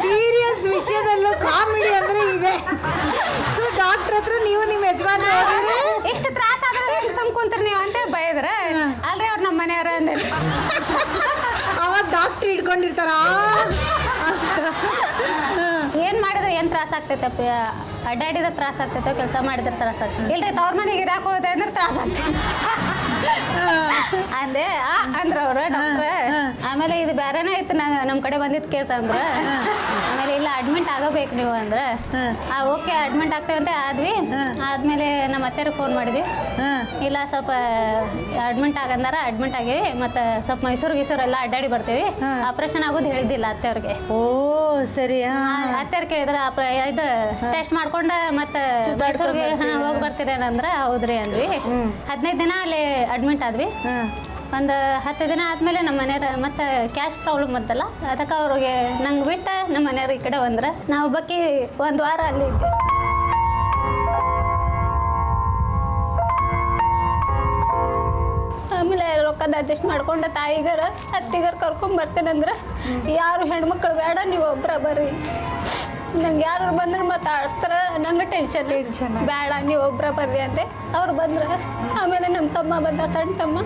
ಸೀರಿಯಸ್ ವಿಷಯದಲ್ಲೂ ಕಾಮಿಡಿ ಅಂದ್ರೆ ಇದೆ. ಸೊ ಡಾಕ್ಟರ್ ಹತ್ರ ನೀವು ನಿಮ್ಮ ಯಜಮಾನ ಎಷ್ಟು ತ್ರಾಸ ಆದ್ರೆ ಸಂಕೊಂತೀರಿ ನೀವು ಅಂತ ಬೈದ್ರೆ, ಅಲ್ರಿ ಅವ್ರು ನಮ್ಮ ಮನೆಯವ್ರ ಅಂದ್ರೆ. ಅವಾಗ ಡಾಕ್ಟರ್ ಹಿಡ್ಕೊಂಡಿರ್ತಾರ. ಏನ್ ಮಾಡಿದ್ರೆ ಏನ್ ತ್ರಾಸ ಆಗ್ತೈತಪ್ಪ? ಅಡ್ಡಾಡಿದ್ರೆ ತ್ರಾಸ ಆಗ್ತೈತೋ, ಕೆಲಸ ಮಾಡಿದ್ರೆ ತ್ರಾಸ ಆಗ್ತೈತೆ. ಇಲ್ರಿ ತವ್ರ ಮನೆಗೆ ಇರಾಕ್ ಹೋದೆ ಅಂದ್ರೆ ತ್ರಾಸ ಆಗ್ತೈತೆ ಅಂದೆ ಅಂದ್ರ ಅವ್ರು ಡಾಕ್ಟ್ರ. ಆಮೇಲೆ ಇದು ಬೇರೆನೇ ಇತ್ತು, ನಮ್ಮ ಕಡೆ ಬಂದಿದ್ದ ಕೇಸ್ ಅಂದ್ರ. ಆಮೇಲೆ ಇಲ್ಲ ಅಡ್ಮಿಟ್ ಆಗಬೇಕು ನೀವು ಅಂದ್ರ. ಓಕೆ ಅಡ್ಮಿಟ್ ಆಗ್ತೇವಂತೆ ಆದ್ವಿ. ಆದ್ಮೇಲೆ ನಮ್ಮ ಅತ್ತೆಯವ್ರಿಗೆ ಫೋನ್ ಮಾಡಿದ್ವಿ, ಇಲ್ಲ ಸ್ವಲ್ಪ ಅಡ್ಮಿಟ್ ಆಗಂದಾರ, ಅಡ್ಮಿಟ್ ಆಗೇವಿ, ಮತ್ತೆ ಸ್ವಲ್ಪ ಮೈಸೂರು ಎಲ್ಲ ಅಡ್ಡಾಡಿ ಬರ್ತೀವಿ, ಆಪರೇಷನ್ ಆಗೋದು ಹೇಳಿದ್ದಿಲ್ಲ ಅತ್ತೆಯವ್ರಿಗೆ. ಓ ಸರಿ. ಅತ್ತೆಯವ್ರು ಕೇಳಿದ್ರ ಇದು ಟೆಸ್ಟ್ ಮಾಡ್ಕೊಂಡ ಮತ್ತೆ ಮೈಸೂರಿಗೆ ಹೋಗಿ ಬರ್ತೀರೇನಂದ್ರ ಹೌದ್ರಿ ಅಂದ್ವಿ. 15 ದಿನ ಅಲ್ಲಿ ಅಡ್ಮಿಟ್ ಆದ್ವಿ. ಒಂದು 10 ದಿನ ಆದ್ಮೇಲೆ ನಮ್ಮ ಮನೆಯವ್ರ ಮತ್ತೆ ಕ್ಯಾಶ್ ಪ್ರಾಬ್ಲಮ್ ಬಂತಲ್ಲ, ಅದಕ್ಕೆ ಅವ್ರಿಗೆ ನಂಗೆ ಬಿಟ್ಟ ನಮ್ಮ ಮನೆಯವ್ರ ಈ ಕಡೆ ಬಂದ್ರೆ ನಾವು ಬಕ್ಕಿ 1 ವಾರ ಅಲ್ಲಿ ಇದ್ದೆ. ಆಮೇಲೆ ರೊಕ್ಕದ ಅಡ್ಜಸ್ಟ್ ಮಾಡ್ಕೊಂಡ ತಾಯಿಗಾರ ಅತ್ತಿಗಾರ ಕರ್ಕೊಂಡ್ ಬರ್ತೇನಂದ್ರೆ, ಯಾರು ಹೆಣ್ಮಕ್ಳು ಬೇಡ, ನೀವು ಒಬ್ಬರ ಬರ್ರಿ, ನಂಗೆ ಯಾರು ಬಂದ್ರೆ ಮತ್ತೆ ಆಡ್ತಾರ, ನಂಗೆ ಟೆನ್ಷನ್ ಬೇಡ, ನೀವು ಒಬ್ಬರ ಬರ್ರಿ ಅಂತೆ. ಅವ್ರು ಬಂದ್ರೆ ಆಮೇಲೆ ನಮ್ಮ ತಮ್ಮ ಬಂದ, ಸಣ್ಣ ತಮ್ಮ.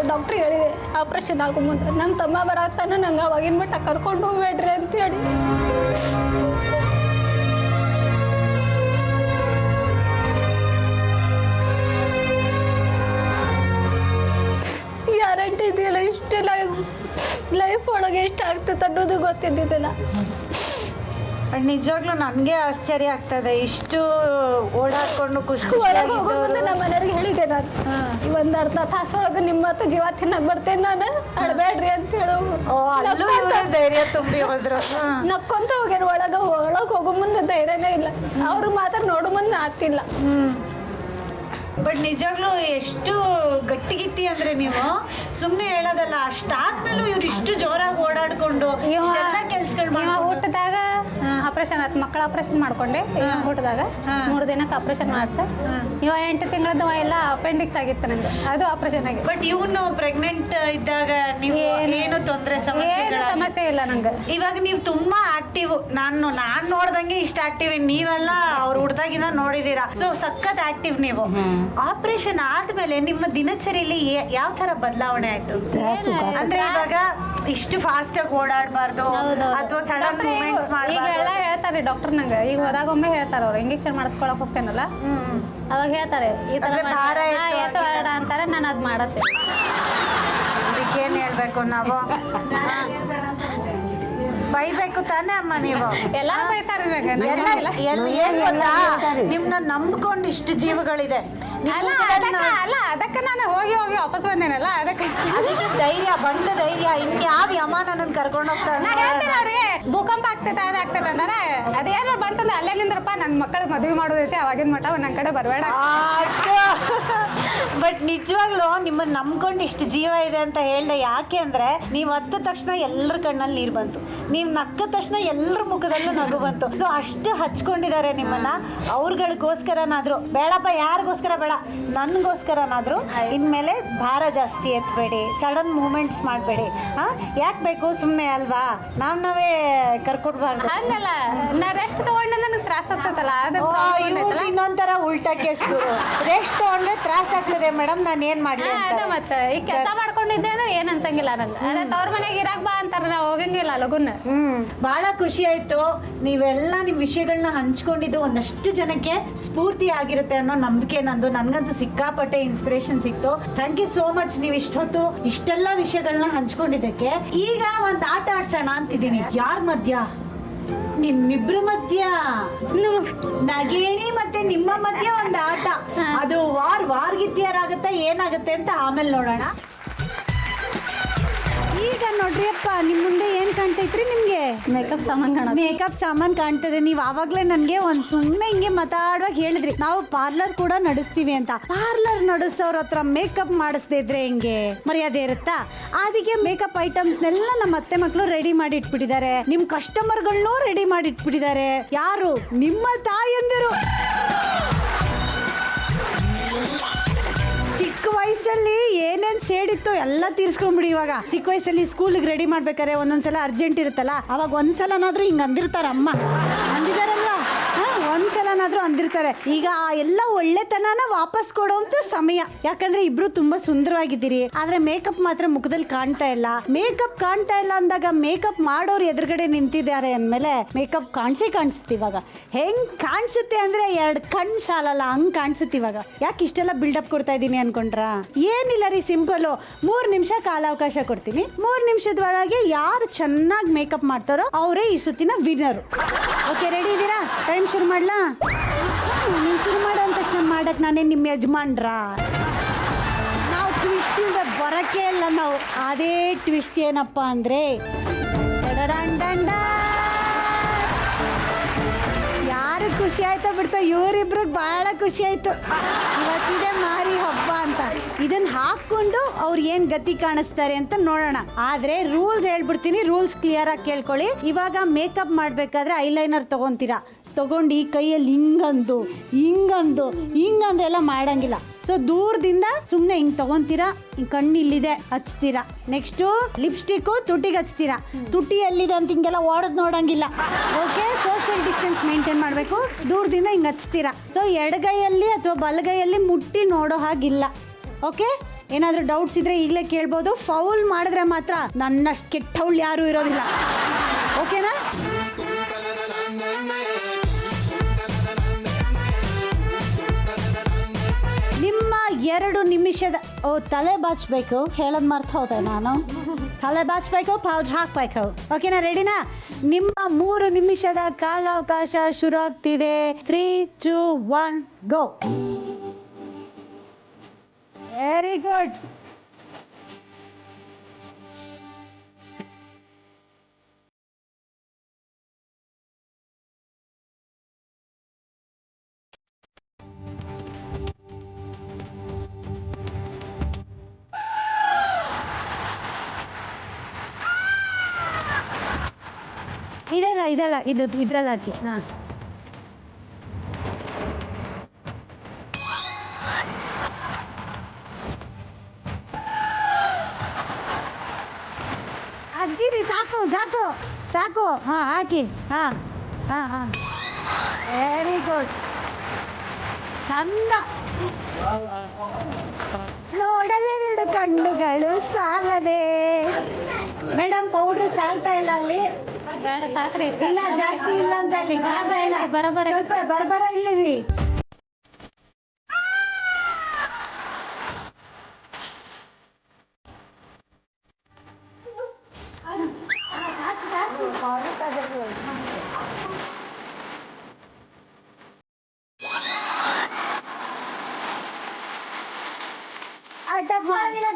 ಡಾಕ್ಟ್ರಿಗೆ ಹೇಳಿದೆ ಆಪ್ರೇಷನ್ ಆಗೋ ಮುಂದೆ, ನಮ್ಮ ತಮ್ಮ ಬರತ್ತಾನ, ನಂಗೆ ಅವಾಗಿನ ಮಟ್ಟ ಕರ್ಕೊಂಡು ಹೋಗ್ಬೇಡ್ರಿ ಅಂತೇಳಿ. ಗ್ಯಾರಂಟಿ ಇದೆಯಲ್ಲ, ಇಷ್ಟೆಲ್ಲ ಲೈಫ್ ಒಳಗೆ ಎಷ್ಟು ಆಗ್ತೈತೆ ಅನ್ನೋದು ಗೊತ್ತಿದ್ದಿದ್ದಿಲ್ಲ. ಬಟ್ ನಿಜವಾಗ್ಲೂ ನನಗೆ ಆಶ್ಚರ್ಯ ಆಗ್ತದೆ, ಇಷ್ಟು ಓಡಾಡ್ಕೊಂಡು ಖುಷಿ ಒಳಗೆ ಹೋಗೋ ಮುಂದೆ ನಮ್ಮ ಮನೆಯವ್ರಿಗೆ ಹೇಳಿದ್ದೆ ನಾನು, ಈ ಒಂದು ಅರ್ಧ ತಾಸೊಳಗೆ ನಿಮ್ಮ ಹತ್ರ ಜೀವ ತಿನ್ನಕ್ ಬರ್ತೇನೆ ನಾನು, ಅಳಬೇಡ್ರಿ ಅಂತ ಹೇಳು. ಅಲ್ಲೂ ಇವ್ರೇ ಧೈರ್ಯ ತುಂಬಿ ಹೋದ್ರು. ನಕ್ಕೊಂತ ಹೋಗ್ಯಾರ ಒಳಗೆ ಹೋಗೋ ಮುಂದೆ ಧೈರ್ಯನೇ ಇಲ್ಲ, ಅವ್ರು ಮಾತ್ರ ನೋಡೋ ಮುಂದೆ ಆಗ್ತಿಲ್ಲ. ಬಟ್ ನಿಜವಾಗ್ಲೂ ಎಷ್ಟು ಗಟ್ಟಿಗಿತ್ತಿ ಅಂದ್ರೆ ನೀವು ಸುಮ್ಮನೆ ಹೇಳೋದಲ್ಲ, ಅಷ್ಟಾದ್ಮೇಲೂ ಇವ್ರು ಇಷ್ಟು ಜೋರಾಗಿ ಓಡಾಡ್ಕೊಂಡು ಇಷ್ಟೆಲ್ಲ ಕೆಲ್ಸಗಳು ಮಾಡಿ ಊಟದಾಗ ಆಪರೇಷನ್ ಆಯ್ತು, ಮಕ್ಕಳ ಆಪರೇಷನ್ ಮಾಡ್ಕೊಂಡೆ. ಊಟದಾಗ 3 ದಿನಕ್ಕೆ ಆಪರೇಷನ್ ಮಾಡ್ತೆ. ಇವ 8 ತಿಂಗಳದ್ದು ಎಲ್ಲ ಅಪೆಂಡಿಕ್ಸ್ ಆಗಿತ್ತು ನಂಗೆ, ಅದು ಆಪರೇಷನ್ ಆಗಿ. ಬಟ್ ಇವನು ಪ್ರೆಗ್ನೆಂಟ್ ಇದ್ದಾಗ ನೀವು ಏನು ತೊಂದರೆ ಸಮಸ್ಯೆ ಇಲ್ಲ ನಂಗೆ. ಇವಾಗ ನೀವು ತುಂಬಾ ಆಕ್ಟಿವ್, ನಾನ್ ನೋಡ್ದಂಗೆ ಇಷ್ಟ ಆಕ್ಟಿವ್ ನೀವೆಲ್ಲ ಅವ್ರು ಹುಡ್ದಾಗಿನ ನೋಡಿದೀರಾ, ಸೊ ಸಖತ್ ಆಕ್ಟಿವ್ ನೀವು. ಆಪರೇಷನ್ ಆದ್ಮೇಲೆ ನಿಮ್ಮ ದಿನಚರಿಯಲ್ಲಿ ಯಾವ ತರ ಬದಲಾವಣೆ ಆಯ್ತು? ಅಂದ್ರೆ ಇವಾಗ ಇಷ್ಟು ಫಾಸ್ಟ್ ಆಗಿ ಓಡಾಡಬಾರ್ದು ಅಥವಾ ಸಡನ್ ಮೂವ್ಮೆಂಟ್ಸ್ ಈಗ ಹೇಳ್ತಾರೆ ಡಾಕ್ಟರ್ ನಂಗೆ. ಈಗ ಹೋದಾಗೊಮ್ಮೆ ಹೇಳ್ತಾರೆ ಅವ್ರು, ಇಂಜೆಕ್ಷನ್ ಮಾಡಿಸ್ಕೊಳಕ್ ಹೋಗ್ತೇನಲ್ಲ ಅವಾಗ ಹೇಳ್ತಾರೆ ಈ ತರ ಬೇಡ ಅಂತಾರೆ, ನಾನು ಅದ್ ಮಾಡತ್ತೆ. ಅದಕ್ಕೇನ್ ಹೇಳ್ಬೇಕು ನಾವು? ಬೈಬೇಕು ತಾನೇ ಅಮ್ಮ ನೀವು? ಎಲ್ಲಾರು ಬೈತಾರೆ ಏನ್ ಗೊತ್ತಾ, ನಿಮ್ನ ನಂಬ್ಕೊಂಡು ಇಷ್ಟು ಜೀವಗಳಿದೆ. ಅಲ್ಲ ಅದಕ್ಕೆ ನಾನು ಹೋಗಿ ವಾಪಸ್ ಬಂದೇನಲ್ಲ, ಅದಕ್ಕೆ ಧೈರ್ಯ, ಬಂಡ ಧೈರ್ಯ. ಇನ್ಯಾವ ಯಮ ನನ್ನ ಕರ್ಕೊಂಡು ಹೋಗ್ತಾನೆ? ಭೂಕಂಪ ಆಗ್ತೈತೆ ಅದಾಗ್ತೈತೆ ಅಂದಾರೆ, ಅದೇನಾರು ಬಂತಂದ್ರೆ ಅಲ್ಲೇ ನಿಂದ್ರಪ್ಪ, ನನ್ನ ಮಕ್ಕಳ ಮದುವೆ ಮಾಡೋದೈತೆ, ಅವಾಗಿನ ಮಠ ನನ್ನ ಕಡೆ ಬರಬೇಡ. ಬಟ್ ನಿಜವಾಗ್ಲೂ ನಿಮ್ಮನ್ನ ನಂಬ್ಕೊಂಡು ಇಷ್ಟು ಜೀವ ಇದೆ ಅಂತ ಹೇಳ್ದೆ. ಯಾಕೆ ಅಂದ್ರೆ ನೀವು ಹತ್ತ ತಕ್ಷಣ ಎಲ್ಲರ ಕಣ್ಣಲ್ಲಿ ನೀರು ಬಂತು, ನೀವು ನಕ್ಕ ತಕ್ಷಣ ಎಲ್ಲರ ಮುಖದಲ್ಲೂ ನಗು ಬಂತು. ಸೊ ಅಷ್ಟು ಹಚ್ಕೊಂಡಿದ್ದಾರೆ ನಿಮ್ಮನ್ನ. ಅವ್ರಗಳಿಗೋಸ್ಕರನಾದ್ರು ಬೇಡಪ್ಪ, ಯಾರಿಗೋಸ್ಕರ ಬೇಡ, ನನ್ಗೋಸ್ಕರನಾದ್ರು ಇನ್ಮೇಲೆ ಭಾರ ಜಾಸ್ತಿ ಎತ್ತಬೇಡಿ, ಸಡನ್ ಮೂವ್ಮೆಂಟ್ಸ್ ಮಾಡಬೇಡಿ. ಯಾಕೆ ಬೇಕು? ಸುಮ್ಮನೆ ಅಲ್ವಾ, ನಾವೇ ಕರ್ಕೊಡ್ಬಾರ್ದು. ಹಂಗಲ್ಲ, ನಾ ರೆಸ್ಟ್ ತಗೊಂಡೆ ನನಗೆ ತ್ರಾಸ ಆಗ್ತದಲ್ಲ, ಇನ್ನೊಂಥರ ಉಲ್ಟಾ ಕೇಸ್ಗಳು. ರೆಸ್ಟ್ ತಗೊಂಡ್ರೆ ತ್ರಾಸ ಆಗ್ತದೆ ಮೇಡಮ್, ನಾನು ಏನ್ ಮಾಡ್ಲಿ? ಅದ ಮತ್ತೆ ಈಗ ಕೆಲಸ ಮಾಡ್ಕೊಂಡಿದ್ದೆ ಅಂದ್ರೆ ಏನ್ ಅನ್ಸಂಗಿಲ್ಲ ನಂಗೆ. ಅದೇ ತವ್ರ ಮನೆಗೆ ಇರಾಕ್ ಬಾ ಅಂತಾರ, ನಾವು ಹೋಗಂಗಿಲ್ಲ ಲಗುನ್. ಬಹಳ ಖುಷಿ ಆಯ್ತು. ನೀವೆಲ್ಲ ನಿಮ್ ವಿಷಯಗಳನ್ನ ಹಂಚ್ಕೊಂಡಿದ್ದು ಒಂದಷ್ಟು ಜನಕ್ಕೆ ಸ್ಫೂರ್ತಿ ಆಗಿರುತ್ತೆ ಅನ್ನೋ ನಂಬಿಕೆ ನಂದು. ನನ್ಗಂತೂ ಸಿಕ್ಕಾಪಟ್ಟೆ ಇನ್ಸ್ಪಿರೇಷನ್ ಸಿಕ್ತು. ಥ್ಯಾಂಕ್ ಯು ಸೋ ಮಚ್, ನೀವು ಇಷ್ಟೊತ್ತು ಇಷ್ಟೆಲ್ಲ ವಿಷಯಗಳನ್ನ ಹಂಚ್ಕೊಂಡಿದ್ದಕ್ಕೆ. ಈಗ ಒಂದ್ ಆಟ ಆಡ್ಸೋಣ ಅಂತಿದ್ದೀನಿ. ಯಾರ ಮಧ್ಯ? ನಿಮ್ಮಿಬ್ರ ಮಧ್ಯ, ನಗೇಣಿ ಮತ್ತೆ ನಿಮ್ಮ ಮಧ್ಯ ಒಂದು ಆಟ. ಅದು ವಾರ್ಗಿತ್ಯಾರಾಗುತ್ತೆ ಏನಾಗುತ್ತೆ ಅಂತ ಆಮೇಲೆ ನೋಡೋಣ. ಈಗ ನೋಡ್ರಿ ಅಪ್ಪ, ನಿಮ್ ಮುಂದೆ ಏನ್ ಕಾಣ್ತೈತ್ರಿ ನಿಮ್ಗೆ? ಮೇಕಪ್ ಸಾಮಾನ್ ಕಾಣ್ತದೆ. ನೀವ್ ಆವಾಗ್ಲೇ ನನ್ಗೆ ಒಂದ್ ಸುಮ್ನೆ ಹಿಂಗೆ ಮಾತಾಡುವಾಗ ಹೇಳಿದ್ರಿ, ನಾವು ಪಾರ್ಲರ್ ಕೂಡ ನಡೆಸ್ತೀವಿ ಅಂತ. ಪಾರ್ಲರ್ ನಡೆಸೋರ ಹತ್ರ ಮೇಕಪ್ ಮಾಡಿಸ್ದಿದ್ರೆ ಹೆಂಗೆ ಮರ್ಯಾದೆ ಇರುತ್ತಾ? ಅದಕ್ಕೆ ಮೇಕಪ್ ಐಟಮ್ಸ್ನೆಲ್ಲ ನಮ್ಮ ಅತ್ತೆ ಮಕ್ಕಳು ರೆಡಿ ಮಾಡಿ ಇಟ್ಬಿಟ್ಟಿದ್ದಾರೆ. ನಿಮ್ ಕಸ್ಟಮರ್ಗಳನ್ನೂ ರೆಡಿ ಮಾಡಿ ಇಟ್ಬಿಟ್ಟಿದ್ದಾರೆ. ಯಾರು? ನಿಮ್ಮ ತಾಯಂದಿರು. ಚಿಕ್ಕ ವಯಸ್ಸಲ್ಲಿ ಏನೇನ್ ಸೇಡಿತ್ತು ಎಲ್ಲ ತೀರ್ಸ್ಕೊಂಡ್ಬಿಡಿ. ಇವಾಗ ಚಿಕ್ಕ ವಯಸ್ಸಲ್ಲಿ ಸ್ಕೂಲ್ಗೆ ರೆಡಿ ಮಾಡ್ಬೇಕಾರೆ ಒಂದೊಂದ್ಸಲ ಅರ್ಜೆಂಟ್ ಇರುತ್ತಲ್ಲ, ಅವಾಗ ಒಂದ್ಸಲನಾದ್ರೂ ಹಿಂಗ್ ಅಂದಿರ್ತಾರ ಅಮ್ಮ, ಅಂದಿದಾರಲ್ವಾ? ಒಂದ್ಸಲನಾದ್ರೂ ಅಂದಿರ್ತಾರೆ. ಈಗ ಆ ಎಲ್ಲ ಒಳ್ಳೆತನನ ವಾಪಸ್ ಕೊಡೋಂತ ಸಮಯ. ಯಾಕಂದ್ರೆ ಇಬ್ರು ತುಂಬಾ ಸುಂದರವಾಗಿದ್ದೀರಿ, ಆದ್ರೆ ಮೇಕಪ್ ಮಾತ್ರ ಮುಖದಲ್ಲಿ ಕಾಣ್ತಾ ಇಲ್ಲ. ಮೇಕಪ್ ಕಾಣ್ತಾ ಇಲ್ಲ ಅಂದಾಗ ಮೇಕಪ್ ಮಾಡೋರು ಎದುರುಗಡೆ ನಿಂತಿದ್ದಾರೆ ಅಂದ್ಮೇಲೆ ಮೇಕಪ್ ಕಾಣಿಸುತ್ತೆ. ಇವಾಗ ಹೆಂಗ್ ಕಾಣಿಸುತ್ತೆ ಅಂದ್ರೆ 2 ಕಣ್ ಸಾಲಲ್ಲ, ಹಂಗ್ ಕಾಣಿಸುತ್ತೆ ಇವಾಗ. ಯಾಕೆ ಇಷ್ಟೆಲ್ಲ ಬಿಲ್ಡಪ್ ಕೊಡ್ತಾ ಇದ್ದೀನಿ ಅನ್ಕೊಂಡ್ರ? ಏನಿಲ್ಲ ರೀ, ಸಿಂಪಲ್. 3 ನಿಮಿಷ ಕಾಲಾವಕಾಶ ಕೊಡ್ತೀನಿ. 3 ನಿಮಿಷದೊಳಗೆ ಯಾರು ಚೆನ್ನಾಗಿ ಮೇಕಪ್ ಮಾಡ್ತಾರೋ ಅವರೇ ಈ ಸುತ್ತಿನ ವಿನ್ನರು. ಓಕೆ, ರೆಡಿ ಇದ್ದೀರಾ? ಟೈಮ್ ಶುರು ಮಾಡ್ಲಾ? ನೀವು ಶುರು ಮಾಡೋ ಅಂದ ತಕ್ಷಣ ಮಾಡಕ್ ನಾನೇ ನಿಮ್ಮ ಯಜಮಾನ್ರ? ನಾವು ಟ್ವಿಸ್ಟ್ ಇಲ್ಲದೆ ಬರಕ್ಕೆ ಇಲ್ಲ. ನಾವು ಅದೇ ಟ್ವಿಸ್ಟ್ ಏನಪ್ಪ ಅಂದ್ರೆ, ಯಾರು ಖುಷಿ ಆಯ್ತಾ ಬಿಡ್ತಾ? ಇವರಿಬ್ರಿಗೆ ಬಹಳ ಖುಷಿ ಆಯ್ತು. ಇವತ್ತಿದೆ ಮಾರಿ ಹಬ್ಬ ಅಂತ. ಇದನ್ನ ಹಾಕೊಂಡು ಅವ್ರು ಏನ್ ಗತಿ ಕಾಣಿಸ್ತಾರೆ ಅಂತ ನೋಡೋಣ. ಆದ್ರೆ ರೂಲ್ಸ್ ಹೇಳ್ಬಿಡ್ತೀನಿ, ರೂಲ್ಸ್ ಕ್ಲಿಯರ್ ಆಗಿ ಕೇಳ್ಕೊಳ್ಳಿ. ಇವಾಗ ಮೇಕಪ್ ಮಾಡ್ಬೇಕಾದ್ರೆ ಐಲೈನರ್ ತಗೊಂತೀರಾ, ತಗೊಂಡು ಈ ಕೈಯಲ್ಲಿ ಹಿಂಗಂದು ಎಲ್ಲ ಮಾಡಂಗಿಲ್ಲ. ಸೊ ದೂರದಿಂದ ಸುಮ್ಮನೆ ಹಿಂಗೆ ತಗೊಂತೀರಾ, ಈ ಕಣ್ಣು ಇಲ್ಲಿದೆ ಹಚ್ತೀರಾ. ನೆಕ್ಸ್ಟು ಲಿಪ್ಸ್ಟಿಕ್ಕು ತುಟಿಗೆ ಹಚ್ತೀರಾ, ತುಟಿ ಎಲ್ಲಿದೆ ಅಂತ ಹಿಂಗೆಲ್ಲ ಓಡೋದು ನೋಡಂಗಿಲ್ಲ. ಓಕೆ, ಸೋಷಿಯಲ್ ಡಿಸ್ಟೆನ್ಸ್ ಮೇಂಟೈನ್ ಮಾಡಬೇಕು. ದೂರದಿಂದ ಹಿಂಗೆ ಹಚ್ತೀರಾ. ಸೊ ಎಡಗೈಯಲ್ಲಿ ಅಥವಾ ಬಲಗೈಯಲ್ಲಿ ಮುಟ್ಟಿ ನೋಡೋ ಹಾಗಿಲ್ಲ. ಓಕೆ, ಏನಾದರೂ ಡೌಟ್ಸ್ ಇದ್ರೆ ಈಗಲೇ ಕೇಳ್ಬೋದು. ಫೌಲ್ ಮಾಡಿದ್ರೆ ಮಾತ್ರ ನನ್ನಷ್ಟು ಕೆಟ್ಟವಳು ಯಾರೂ ಇರೋದಿಲ್ಲ. ಓಕೆನಾ? ನಿಮ್ಮ 2 ನಿಮಿಷದ ತಲೆ ಬಾಚಬೇಕು, ಹೇಳೋದು ಮರ್ತು ಹೋದೆ ನಾನು. ತಲೆ ಬಾಚಬೇಕು, ಪೌಡ್ರ್ ಹಾಕಬೇಕು. ಓಕೆನಾ, ರೆಡಿನಾ? ನಿಮ್ಮ 3 ನಿಮಿಷದ ಕಾಲಾವಕಾಶ ಶುರು ಆಗ್ತಿದೆ. 3, 2, 1 ಗೋ. Very good. ಇದೆಲ್ಲ ಇದ್ರಲ್ಲಿ ಹಾಕಿ. ಹಾಂ, ಹಾಕಿರಿ, ಸಾಕು. ಹಾಂ, ಹಾಕಿ. ಹಾಂ, ವೆರಿ ಗುಡ್. ಚಂದ. ನೋಡಲೆರಡು ಕಣ್ಣುಗಳು ಸಾಲದೆ. ಮೇಡಮ್, ಪೌಡ್ರ್ ಸಾಲ್ತಾ ಇಲ್ಲ ಅಲ್ಲಿ. ಇಲ್ಲ, ಜಾಸ್ತಿ ಇಲ್ಲ ಅಂತ ಅಲ್ಲಿ. ಸ್ವಲ್ಪ ಬರಬರ ಇಲ್ಲರಿ.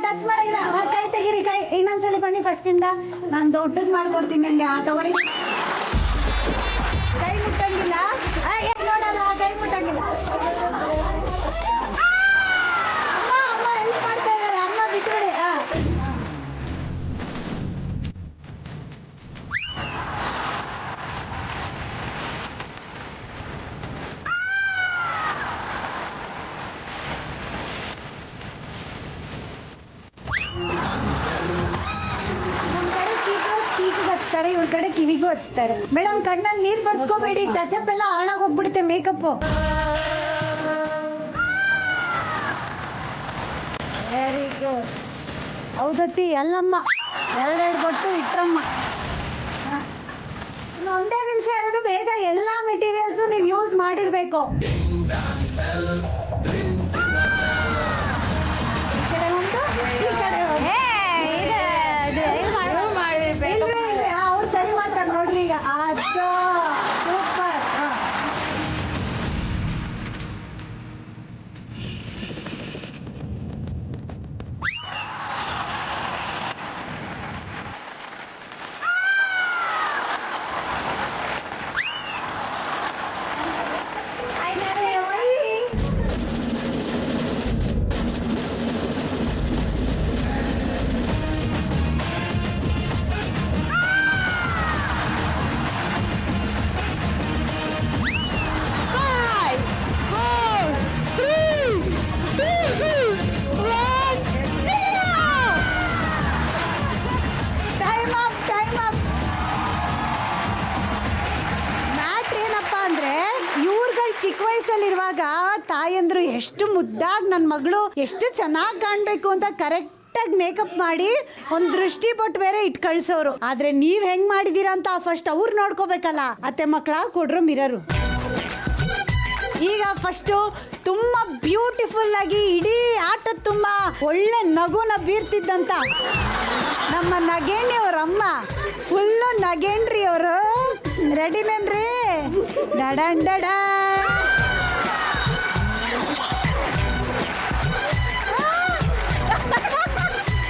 ಟಚ್ ಮಾಡಿಲ್ಲ. ಕೈ ತೆಗೀರಿ, ಕೈ. ಇನ್ನೊಂದ್ಸಲಿ ಬನ್ನಿ ಫಸ್ಟಿಂದ. ನಾನು ದೊಡ್ಡದು ಮಾಡ್ಕೊಡ್ತೀನಿ ನಿಮಗೆ. ತಗೊಳ್ಳಿ. ಕೈ ಮುಟ್ಟಂಗಿಲ್ಲ. ನೋಡಲ್ಲ, ಕೈ ಮುಟ್ಟಂಗಿಲ್ಲ. ಅಮ್ಮ ಹೆಲ್ಪ್ ಮಾಡ್ತಾ ಇದ್ದಾರೆ. ಅಮ್ಮ ಬಿಟ್ಬಿಡಿ. ಇವ್ರ ಕಡೆ ಕಿವಿಗೂ ಹಚ್ತಾರೆ. ಮೇಡಮ್, ಕಣ್ಣಲ್ಲಿ ನೀರು ಬರ್ಸ್ಕೋಬೇಡಿ. ಟಚಪ್ ಎಲ್ಲ ಹಾಳಾಗಿ ಹೋಗ್ಬಿಡುತ್ತೆ ಮೇಕಪ್. Very good. ಹೌದತ್ತಿ, ಅಲ್ಲಮ್ಮ, 2 ಬೊಟ್ಟು ಇಟ್ರಮ್ಮ. ಒಂದೇ ನಿಮಿಷ ಇರೋದು. ಬೇಗ ಎಲ್ಲ ಮೆಟೀರಿಯಲ್ಸು ನೀವು ಯೂಸ್ ಮಾಡಿರ್ಬೇಕು. ಈ ಕಡೆ ಅವ್ರು ಸರಿ ಮಾಡ್ತಾರೆ ನೋಡ್ರಿ ಈಗ. ಸೂಪರ್. ಚಿಕ್ಕ ವಯಸ್ಸಲ್ಲಿರುವಾಗ ತಾಯಂದ್ರು ಎಷ್ಟು ಮುದ್ದಾಗಿ ನನ್ನ ಮಗಳು ಎಷ್ಟು ಚೆನ್ನಾಗಿ ಕಾಣಬೇಕು ಅಂತ ಕರೆಕ್ಟಾಗಿ ಮೇಕಪ್ ಮಾಡಿ ಒಂದು ದೃಷ್ಟಿ ಬೊಟ್ಟು ಬೇರೆ ಇಟ್ಟು ಕಳಿಸೋರು. ಆದರೆ ನೀವು ಹೆಂಗೆ ಮಾಡಿದ್ದೀರಾ ಅಂತ ಫಸ್ಟ್ ಅವ್ರು ನೋಡ್ಕೋಬೇಕಲ್ಲ. ಅತ್ತೆ ಮಕ್ಕಳ ಕೊಡ್ರು ಮಿರರು. ಈಗ ಫಸ್ಟು ತುಂಬ ಬ್ಯೂಟಿಫುಲ್ ಆಗಿ ಇಡೀ ಆಟದ ತುಂಬ ಒಳ್ಳೆ ನಗುನ ಬೀರ್ತಿದ್ದಂತ ನಮ್ಮ ನಗೇಣಿ ಅವ್ರ ಅಮ್ಮ, ಫುಲ್ಲು ನಗೇಣ್ರಿ ಅವರು. ರೆಡಿನೇನ್ರಿ? ಡಡನ್ ಡಡ.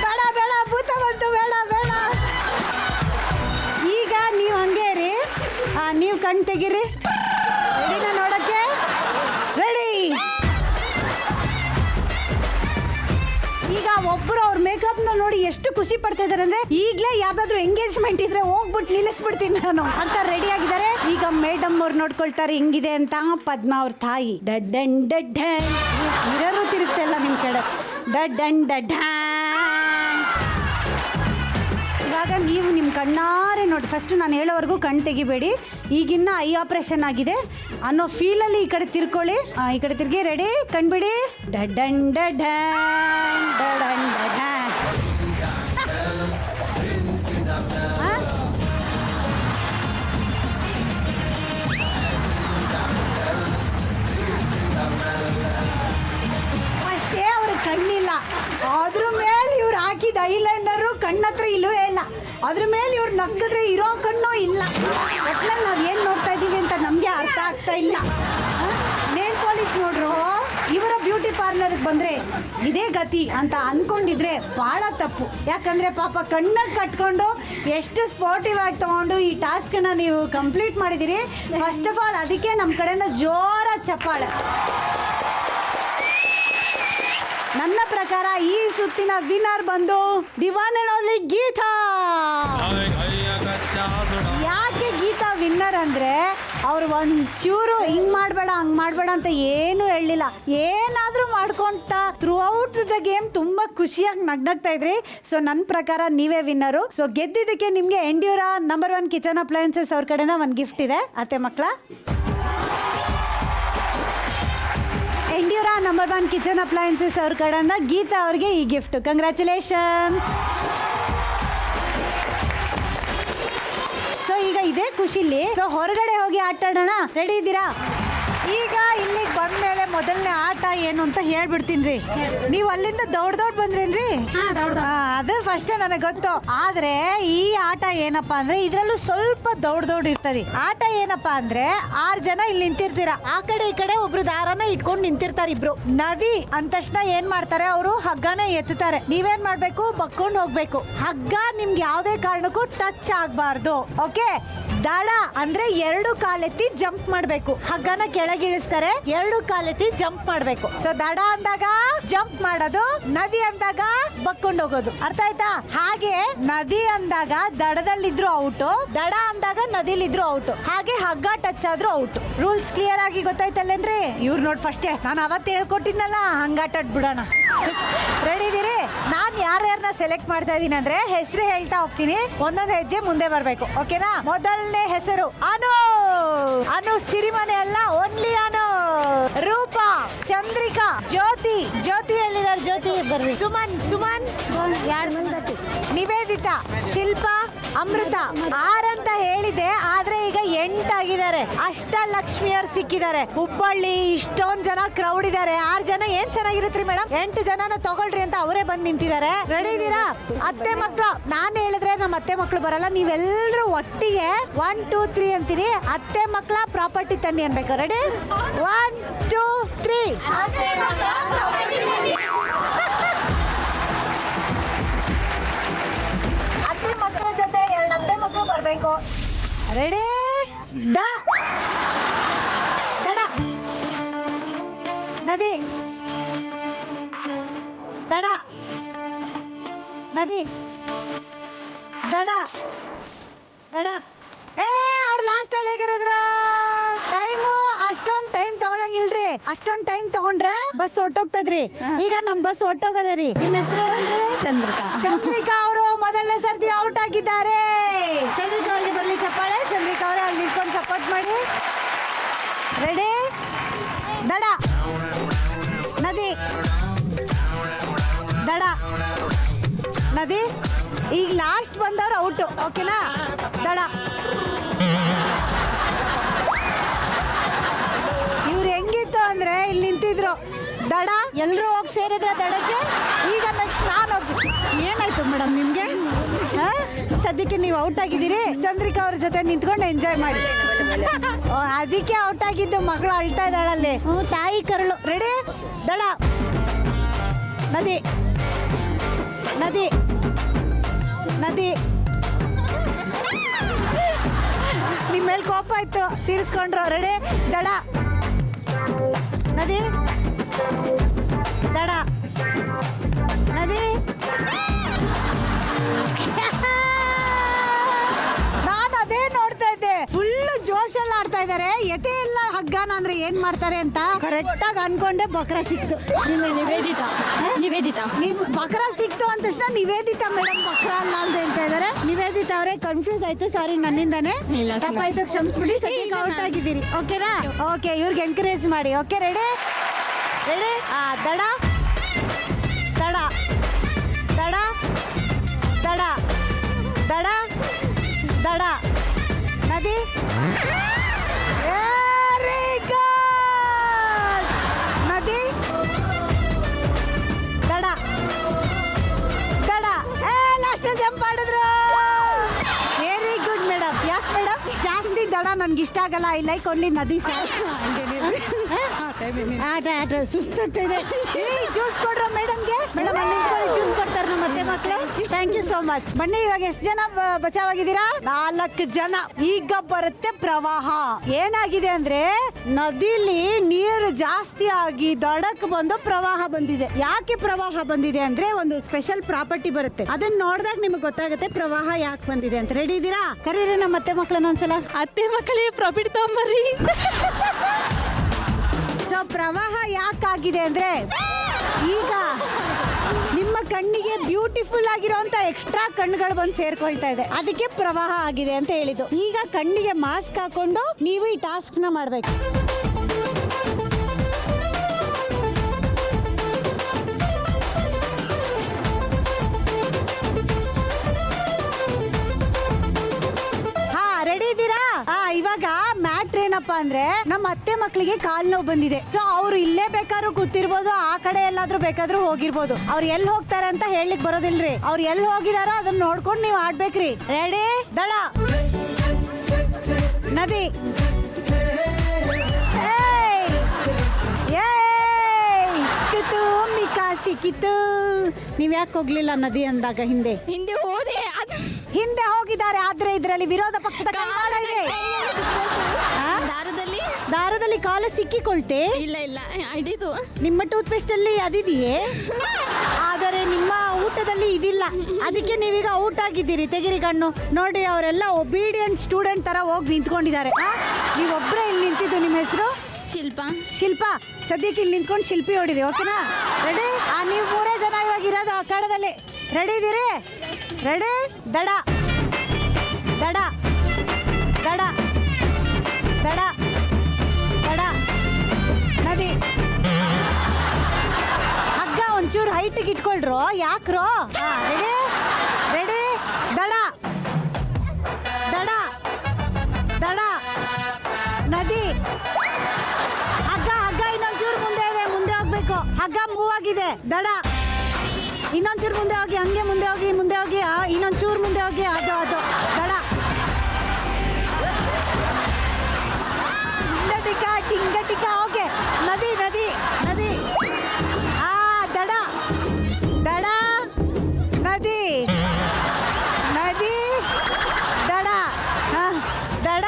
ಬೇಡ ಬೇಡ, ಭೂತ ಬಂತು, ಬೇಡ ಬೇಡ. ಈಗ ನೀವು ಹಂಗೆ ರೀ, ನೀವು ಕಣ್ ತೆಗೀರಿ. ರೆಡಿನ ನೋಡಕ್ಕೆ? ರೆಡಿ. ಈಗ ಒಬ್ಬರು ಅವ್ರ ಮೇಕಪ್ನ ನೋಡಿ ಎಷ್ಟು ಖುಷಿ ಪಡ್ತಾ ಇದಾರೆ ಅಂದ್ರೆ, ಈಗಲೇ ಯಾವ್ದಾದ್ರು ಎಂಗೇಜ್ಮೆಂಟ್ ಇದ್ರೆ ಹೋಗ್ಬಿಟ್ಟು ನಿಲ್ಲಿಸ್ಬಿಡ್ತೀನಿ ನಾನು ಅಂತ ರೆಡಿ ಆಗಿದ್ದಾರೆ. ಈಗ ಮೇಡಮ್ ಅವ್ರು ನೋಡ್ಕೊಳ್ತಾರೆ ಹೆಂಗಿದೆ ಅಂತ. ಪದ್ಮಾ ಅವ್ರ ತಾಯಿ ಡಡ್ಡನ್ ಡಡ್ಡನ್, ಇರೋರು ತಿರುಗ್ತಲ್ಲ ನಿಮ್ಮ ಕಡೆ. ಡಡ್ಡನ್ ಡಡ್ಡನ್. ಇವಾಗ ನೀವು ನಿಮ್ಮ ಕಣ್ಣಾರೆ ನೋಡಿ. ಫಸ್ಟು ನಾನು ಹೇಳೋವರೆಗೂ ಕಣ್ಣು ತೆಗಿಬೇಡಿ. ಈಗಿನ್ನ ಐ ಆಪ್ರೇಷನ್ ಆಗಿದೆ ಅನ್ನೋ ಫೀಲಲ್ಲಿ ಈ ಕಡೆ ತಿರ್ಕೊಳ್ಳಿ. ಈ ಕಡೆ ತಿರ್ಗಿ. ರೆಡಿ? ಕಣ್ಬಿಡಿ. ಡಡ್ಡನ್ ಡಡ್ಡನ್ ಡಡನ್ ಡಡ್ಡನ್. ಅಷ್ಟೇ ಅವ್ರು ಕಣ್ಣತ್ರ ಇಲ್ಲವೇ ಇಲ್ಲ. ಅದ್ರ ಮೇಲೆ ಇವ್ರು ನಕ್ಕಿದ್ರೆ ಇರೋ ಕಣ್ಣು ಇಲ್ಲ. ಒಟ್ನಲ್ಲಿ ನಾವು ಏನು ನೋಡ್ತಾ ಇದ್ದೀವಿ ಅಂತ ನಮಗೆ ಅರ್ಥ ಆಗ್ತಾ ಇಲ್ಲ. ನೇಲ್ ಪಾಲಿಶ್ ನೋಡ್ರು, ಇವರ ಬ್ಯೂಟಿ ಪಾರ್ಲರ್ಗೆ ಬಂದರೆ ಇದೇ ಗತಿ ಅಂತ ಅಂದ್ಕೊಂಡಿದ್ರೆ ಭಾಳ ತಪ್ಪು. ಯಾಕಂದರೆ ಪಾಪ ಕಣ್ಣಕ್ಕೆ ಕಟ್ಕೊಂಡು ಎಷ್ಟು ಸ್ಪೋರ್ಟಿವ್ ಆಗಿ ತೊಗೊಂಡು ಈ ಟಾಸ್ಕನ್ನು ನೀವು ಕಂಪ್ಲೀಟ್ ಮಾಡಿದ್ದೀರಿ. ಫಸ್ಟ್ ಆಫ್ ಆಲ್ ಅದಕ್ಕೆ ನಮ್ಮ ಕಡೆಯಿಂದ ಜೋರ ಚಪ್ಪಾಳೆ. ನನ್ನ ಪ್ರಕಾರ ಈ ಸುತ್ತಿನ ವಿನ್ನರ್ ಬಂದು ದಿವಾನ್ ಅಂಡ್ ಓನ್ಲಿ ಗೀತಾ. ಯಾಕೆ ಗೀತಾ ವಿನ್ನರ್ ಅಂದರೆ ಅವ್ರು ಒಂಚೂರು ಹಿಂಗೆ ಮಾಡಬೇಡ ಹಂಗೆ ಮಾಡಬೇಡ ಅಂತ ಏನೂ ಹೇಳಲಿಲ್ಲ. ಏನಾದರೂ ಮಾಡ್ಕೊಂತ ಥ್ರೂ ಔಟ್ ದ ಗೇಮ್ ತುಂಬ ಖುಷಿಯಾಗಿ ನಗ್ನಗ್ತಾ ಇದ್ರಿ. ಸೊ ನನ್ನ ಪ್ರಕಾರ ನೀವೇ ವಿನ್ನರು. ಸೊ ಗೆದ್ದಿದ್ದಕ್ಕೆ ನಿಮಗೆ ಎಂಡ್ಯೂರಾ ನಂಬರ್ 1 ಕಿಚನ್ ಅಪ್ಲಯನ್ಸಸ್ ಅವ್ರ ಕಡೆಯಿಂದ ಒಂದು ಗಿಫ್ಟ್ ಇದೆ. ಅತ್ತೆ ಮಕ್ಕಳ, ಎಂಡ್ಯೂರಾ ನಂಬರ್ 1 ಕಿಚನ್ ಅಪ್ಲಯನ್ಸಸ್ ಅವ್ರ ಕಡೆಯಿಂದ ಗೀತಾ ಅವ್ರಿಗೆ ಈ ಗಿಫ್ಟ್. ಕಂಗ್ರ್ಯಾಚುಲೇಷನ್ಸ್. ಸೊ ಈಗ ಇದೇ ಖುಷಿಲಿ ಸೊ ಹೊರಗಡೆ ಹೋಗಿ ಆಟ ಆಡೋಣ. ರೆಡಿ ಇದ್ದೀರಾ? ಈಗ ಇಲ್ಲಿಗೆ ಬಂದ್ಮೇಲೆ ಮೊದಲನೇ ಆಟ ಏನು ಅಂತ ಹೇಳ್ಬಿಡ್ತೀನಿ ರೀ. ನೀವು ಅಲ್ಲಿಂದ ದೌಡ್ ಬಂದ್ರೇನ್ರಿ? ಅದು ಫಸ್ಟ್ ನನಗೆ ಗೊತ್ತು. ಆದ್ರೆ ಈ ಆಟ ಏನಪ್ಪಾ ಅಂದ್ರೆ ಇದ್ರಲ್ಲೂ ಸ್ವಲ್ಪ ದೌಡ್ ಇರ್ತದೆ. ಆಟ ಏನಪ್ಪಾ ಅಂದ್ರೆ 6 ಜನ ಇಲ್ಲಿ ನಿಂತಿರ್ತೀರ. ಆ ಕಡೆ ಈ ಕಡೆ ಒಬ್ರು ದಾರನ ಇಟ್ಕೊಂಡು ನಿಂತಿರ್ತಾರೆ ಇಬ್ರು. ನದಿ ಅಂದ ತಕ್ಷಣ ಏನ್ ಮಾಡ್ತಾರೆ, ಅವರು ಹಗ್ಗನ ಎತ್ತುತ್ತಾರೆ. ನೀವೇನ್ ಮಾಡ್ಬೇಕು, ಬಕ್ಕೊಂಡು ಹೋಗ್ಬೇಕು. ಹಗ್ಗ ನಿಮ್ಗೆ ಯಾವ್ದೇ ಕಾರಣಕ್ಕೂ ಟಚ್ ಆಗ್ಬಾರ್ದು. ಓಕೆ? ದಡ ಅಂದ್ರೆ 2 ಕಾಲೆತ್ತಿ ಜಂಪ್ ಮಾಡ್ಬೇಕು. ಹಗ್ಗನ ಕೆಳಗಿಳಿಸ್ತಾರೆ, 2 ಕಾಲೆತ್ತಿ ಜಂಪ್ ಮಾಡ್ಬೇಕು. ಸೊ ದಡ ಅಂದಾಗ ಜಂಪ್ ಮಾಡೋದು, ನದಿ ಅಂದಾಗ ಬಕ್ಕೊಂಡು ಹೋಗೋದು. ಅರ್ಥ ಆಯ್ತಾ? ಹಾಗೆ ನದಿ ಅಂದಾಗ ದಡದಲ್ಲಿದ್ರು ಔಟು, ದಡ ಅಂದಾಗ ನದಿಲಿದ್ರು ಔಟು. ಹಾಗೆ ಹಗ್ಗ ಟಚ್ ಆದ್ರೂ ಔಟು. ರೂಲ್ಸ್ ಕ್ಲಿಯರ್ ಆಗಿ ಗೊತ್ತಾಯ್ತಲ್ಲೇನ್ರಿ? ಇವ್ರು ನೋಡಿ ಫಸ್ಟೇ ನಾನು ಅವತ್ತು ಹೇಳ್ಕೊಟ್ಟಿದ್ನಲ್ಲ, ಹಂಗಾಟ ಬಿಡೋಣ. ರೆಡಿ ಇದೀರಿ? ನಾನು ಯಾರ್ಯಾರನ್ನ ಸೆಲೆಕ್ಟ್ ಮಾಡ್ತಾ ಇದೀನಿ ಅಂದ್ರೆ ಹೆಸರು ಹೇಳ್ತಾ ಹೋಗ್ತೀನಿ, ಒಂದೊಂದು ಹೆಜ್ಜೆ ಮುಂದೆ ಬರ್ಬೇಕು. ಓಕೆನಾ? ಮೊದಲನೇ ಹೆಸರು ಅನು ಸಿರಿಮನೆ ಅಲ್ಲ, ಓನ್ಲಿ ಅನು. ರೂಪಾ, ಚಂದ್ರಿಕಾ, ಜ್ಯೋತಿ ಹೇಳಿದಾರೆ, ಜ್ಯೋತಿ ಬರ್ರಿ. ಸುಮನ್ ನಿವೇದಿತಾ, ಶಿಲ್ಪಾ, ಅಮೃತ. 6 ಅಂತ ಹೇಳಿದೆ, ಆದ್ರೆ ಈಗ 8 ಆಗಿದ್ದಾರೆ. ಅಷ್ಟಲಕ್ಷ್ಮಿಯವ್ರು ಸಿಕ್ಕಿದ್ದಾರೆ. ಹುಬ್ಬಳ್ಳಿ ಇಷ್ಟೊಂದ್ ಜನ ಕ್ರೌಡ್ ಇದ್ದಾರೆ. 6 ಜನ ಏನ್ ಚೆನ್ನಾಗಿರುತ್ರಿ ಮೇಡಮ್? 8 ಜನನ ತಗೊಳ್ರಿ ಅಂತ ಅವರೇ ಬಂದ್ ನಿಂತಿದ್ದಾರೆ. ರೆಡಿ ಇದೀರಾ? ಅತ್ತೆ ಮಕ್ಳು, ನಾನು ಹೇಳಿದ್ರೆ ನಮ್ಮ ಅತ್ತೆ ಮಕ್ಳು ಬರಲ್ಲ. ನೀವೆಲ್ಲರೂ ಒಟ್ಟಿಗೆ 1 2 3 ಅಂತೀರಿ. ಅತ್ತೆ ಮಕ್ಳ ಪ್ರಾಪರ್ಟಿ ತನ್ನಿ ಅನ್ಬೇಕು. ರೆಡಿ? 1 2 3. ಅತ್ತೆ ಮಕ್ಕಳ ಜೊತೆ 2 ಅತ್ತೆ ಮಕ್ಕಳು ಬರ್ಬೇಕು. ರೆಡಿ? ದಡ ನದಿ, ದಡ ನದಿ, ದಡ ಅವ್ರು ಲಾಸ್ಟ್ ಅಲ್ಲಿ ಹೇಗಿರೋದ್ರು? ಟೈಮು ಅಷ್ಟೊಂದು ಟೈಮ್ ತಗೊಳಂಗಿಲ್ರಿ. ಅಷ್ಟೊಂದು ಟೈಮ್ ತಗೊಂಡ್ರೆ ಬಸ್ ಹೊಟ್ಟೋಗ್ತದ್ರಿ. ಈಗ ನಮ್ ಬಸ್ ಹೊಟ್ಟೋಗದ್ರಿ. ನಿಮ್ಮ ಹೆಸರು? ಚಂದ್ರಿಕಾ ಅವರು ಮೊದಲನೇ ಸರ್ತಿ ಔಟ್ ಆಗಿದ್ದಾರೆ. ಚಂದ್ರಿಕಾ ಅವ್ರಿಗೆ ಬರ್ಲಿ ಚಪ್ಪಾಳೆ. ಚಂದ್ರಿಕಾ ಅವರೇ ಅಲ್ಲಿ ನಿಂತ್ಕೊಂಡು ಸಪೋರ್ಟ್ ಮಾಡಿ. ರೆಡಿ? ದಡ ನದಿ, ದಡ ನದಿ. ಈಗ ಲಾಸ್ಟ್ ಬಂದವ್ರು ಔಟು. ಓಕೆನಾ? ದಡ. ಇವ್ರು ಹೆಂಗಿತ್ತು ಅಂದ್ರೆ ಇಲ್ಲಿ ನಿಂತಿದ್ರು, ದಡ ಎಲ್ಲರೂ ಹೋಗಿ ಸೇರಿದ್ರೆ ದಡಕ್ಕೆ. ಈಗ ನೆಕ್ಸ್ಟ್ ನಾನು ಹೋಗ್ತೀನಿ. ಏನಾಯ್ತು ಮೇಡಮ್ ನಿಮ್ಗೆ? ಸದ್ಯಕ್ಕೆ ನೀವು ಔಟ್ ಆಗಿದ್ದೀರಿ. ಚಂದ್ರಿಕಾ ಅವ್ರ ಜೊತೆ ನಿಂತ್ಕೊಂಡು ಎಂಜಾಯ್ ಮಾಡಿ. ಅದಕ್ಕೆ ಔಟ್ ಆಗಿದ್ದು. ಮಗಳು ಅಳ್ತಾ ಇದ್ದಾಳಲ್ಲಿ. ತಾಯಿ ಕರಳು. ರೆಡಿ? ದಡ ನದಿ, ನದಿ ನದಿ. ನಿಮ್ಮ ಮೇಲೆ ಕೋಪ ಆಯ್ತು, ತೀರಿಸ್ಕೊಂಡ್ರು. ರೆಡಿ? ದಡ ನದಿ, ದಡ ನದಿ. ನಾನು ಅದೇ ನೋಡ್ತಾ ಇದ್ದೆ. ಫುಲ್ ಜೋಶಲ್ಲಿ ಆಡ್ತಾ ಇದ್ದಾರೆ. ಎದೆ ಎಲ್ಲ ಹಗ್ಗನ ಅಂದ್ರೆ ಏನ್ ಮಾಡ್ತಾರೆ ಅಂತ ಕರೆಕ್ಟ್ ಆಗಿ ಅನ್ಕೊಂಡೆ. ಬಕ್ರ ಸಿಕ್ತು. ನಿವೇದಿತಾ ಬಕ್ರ ಸಿಕ್ತು ಅಂದ ತಕ್ಷಣ ನಿವೇದಿತಾ ಮೇಡಮ್ ಬಕ್ರ ಅಲ್ಲ ಅಂತ ಹೇಳ್ತಾ ಇದಾರೆ. ನಿವೇದಿತಾ ಅವರೇ ಕನ್ಫ್ಯೂಸ್ ಆಯ್ತು. ಸಾರಿ, ನನ್ನಿಂದಾನೆ ತಪ್ಪಾಯ್ತು, ಕ್ಷಮಿಸ್ಬಿಡಿ. ಸದ್ಯಕ್ಕೆ ಔಟ್ ಆಗಿದ್ದೀರಿ. ಓಕೆನಾ? ಓಕೆ, ಇವ್ರಿಗೆ ಎಂಕರೇಜ್ ಮಾಡಿ. Okay, ready? ದಡ ದಡ ದಡ ದಡ ದಡ ದಡ ನದಿ. Very good. ನದಿ, ದಡ ದಡ. ಲಾಸ್ಟ್ ದಡ ನನ್ಗೆ ಇಷ್ಟ ಆಗಲ್ಲ. ಐ ಲೈಕ್ ಓನ್ಲಿ ನದಿ ಸರ್. ಸುಸ್ತಾಗ್ತಾ ಇದೆ. ಜ್ಯೂಸ್ ಕೊಡ್ರ ಮೇಡಮ್ಗೆ. ಮೇಡಮ್ ಅಲ್ಲಿ ನಿಂತ್ಕೊಳ್ಳಿ, ಜ್ಯೂಸ್ ಕೊಡ್ತಾರೆ ನಮ್ಮ ಅತ್ತೆ ಮಕ್ಳು. Thank you so much. ಬನ್ನಿ, ಇವಾಗ ಎಷ್ಟು ಜನ ಬಚಾವಾಗಿದ್ದೀರಾ? 4 ಜನ. ಈಗ ಬರುತ್ತೆ ಪ್ರವಾಹ. ಏನಾಗಿದೆ ಅಂದ್ರೆ ನದಿಲಿ ನೀರು ಜಾಸ್ತಿ ಆಗಿ ದಡಕ್ ಬಂದು ಪ್ರವಾಹ ಬಂದಿದೆ. ಯಾಕೆ ಪ್ರವಾಹ ಬಂದಿದೆ ಅಂದ್ರೆ ಒಂದು ಸ್ಪೆಷಲ್ ಪ್ರಾಪರ್ಟಿ ಬರುತ್ತೆ, ಅದನ್ನ ನೋಡಿದಾಗ ನಿಮ್ಗೆ ಗೊತ್ತಾಗುತ್ತೆ ಪ್ರವಾಹ ಯಾಕೆ ಬಂದಿದೆ ಅಂತ. ರೆಡಿ ಇದ್ದೀರಾ? ಕರೀರಿ ನಮ್ಮ ಅತ್ತೆ ಮಕ್ಳನ್ನ ಒಂದ್ಸಲ. ಅತ್ತೆ ಮಕ್ಕಳಿಗೆ ಪ್ರಾಫಿಟ್ ತಗೊಂಬರ್ರಿ. ಸೊ ಪ್ರವಾಹ ಯಾಕಾಗಿದೆ ಅಂದ್ರೆ ಈಗ ನಿಮ್ಮ ಕಣ್ಣಿಗೆ ಬ್ಯೂಟಿಫುಲ್ ಆಗಿರೋಂತ ಎಕ್ಸ್ಟ್ರಾ ಕಣ್ಣುಗಳು ಬಂದು ಸೇರ್ಕೊಳ್ತಾ ಇದೆ, ಅದಕ್ಕೆ ಪ್ರವಾಹ ಆಗಿದೆ ಅಂತ ಹೇಳಿದ್ದು. ಈಗ ಕಣ್ಣಿಗೆ ಮಾಸ್ಕ್ ಹಾಕೊಂಡು ನೀವು ಈ ಟಾಸ್ಕ್ ನ ಮಾಡ್ಬೇಕು. ರೆಡಿ ಇದ್ದೀರಾ? ಇವಾಗ ಮ್ಯಾಟ್ರ್ ಏನಪ್ಪಾ ಅಂದ್ರೆ ನಮ್ಮ ಅತ್ತೆ ಮಕ್ಕಳಿಗೆ ಕಾಲ್ ನೋವು ಬಂದಿದೆ. ಸೊ ಅವ್ರು ಇಲ್ಲೇ ಬೇಕಾದ್ರೂ ಕೂತಿರ್ಬೋದು, ಆ ಕಡೆ ಎಲ್ಲಾದ್ರೂ ಬೇಕಾದ್ರೂ ಹೋಗಿರ್ಬೋದು. ಅವ್ರು ಎಲ್ಲಿ ಹೋಗ್ತಾರೆ ಅಂತ ಹೇಳಲಿಕ್ ಬರೋದಿಲ್ರಿ. ಅವ್ರು ಎಲ್ಲಿ ಹೋಗಿದಾರೋ ಅದನ್ನ ನೋಡ್ಕೊಂಡು ನೀವು ಆಡ್ಬೇಕ್ರಿ. ರೆಡಿ? ದಡ, ನದಿ, ಕಿತ್ತು ಸಿಕ್ಕಿತ್ತು. ನೀವ್ ಯಾಕೆ ಹೋಗ್ಲಿಲ್ಲ ನದಿ ಅಂದಾಗ? ಹಿಂದೆ ಹೋದೆ. ಹಿಂದೆ ಹೋಗಿದ್ದಾರೆ, ಆದ್ರೆ ಇದರಲ್ಲಿ ವಿರೋಧ ಪಕ್ಷದ ಕನ್ನಡ ಇದೆ. ದಾರದಲ್ಲಿ ಕಾಲು ಸಿಕ್ಕಿಕೊಳ್ತೆ. ಇಲ್ಲ ಹಿಡಿದು ನಿಮ್ಮ ಟೂತ್ ಪೇಸ್ಟ್ ಅಲ್ಲಿ ಅದಿದೆಯೇ, ಆದರೆ ನಿಮ್ಮ ಊಟದಲ್ಲಿ ಇದಿಲ್ಲ. ಅದಕ್ಕೆ ನೀವೀಗ ಔಟ್ ಆಗಿದ್ದೀರಿ. ತೆಗಿರಿ ಕಣ್ಣು. ನೋಡಿ, ಅವರೆಲ್ಲ ಒಬೀಡಿಯಂಟ್ ಸ್ಟೂಡೆಂಟ್ ತರ ಹೋಗಿ ನಿಂತ್ಕೊಂಡಿದ್ದಾರೆ. ನೀವೊಬ್ಬರೇ ಇಲ್ಲಿ ನಿಂತಿದ್ದು. ನಿಮ್ಮ ಹೆಸರು? ಶಿಲ್ಪ. ಸದ್ಯಕ್ಕೆ ಇಲ್ಲಿ ನಿಂತ್ಕೊಂಡು ಶಿಲ್ಪಿ ಹೊಡಿರಿ, ಓಕೆನಾ? ರೆಡಿ? ನೀವು 3 ಜನ ಇವಾಗ ಇರೋದು ಅಖಾಡದಲ್ಲಿ. ರೆಡಿ ಇದ್ದೀರಿ? ರೆಡಿ? ದಡ, ದಡ, ದಡ, ದಡ, ದಡ, ನದಿ. ಹಗ್ಗ ಒಂಚೂರು ಹೈಟಿಗೆ ಇಟ್ಕೊಳ್ರು. ಯಾಕ್ರೋ? ರೆಡಿ? ರೆಡಿ? ದಡ, ದಡ, ದಡ, ನದಿ. ಹಗ್ಗ ಇನ್ನೊಂಚೂರು ಮುಂದೆ ಇದೆ, ಮುಂದೆ ಹೋಗ್ಬೇಕು. ಹಗ್ಗ ಮೂವ್ ಆಗಿದೆ. ದಡ ಇನ್ನೊಂಚೂರು ಮುಂದೆ ಹೋಗಿ, ಹಂಗೆ ಮುಂದೆ ಹೋಗಿ, ಇನ್ನೊಂಚೂರು ಮುಂದೆ ಹೋಗಿ. ಅದು ದಡ. ಟಿಂಗಟಿಕ. ಓಕೆ. ನದಿ, ನದಿ, ನದಿ. ದಡ, ದಡ, ನದಿ, ನದಿ, ದಡ, ದಡ,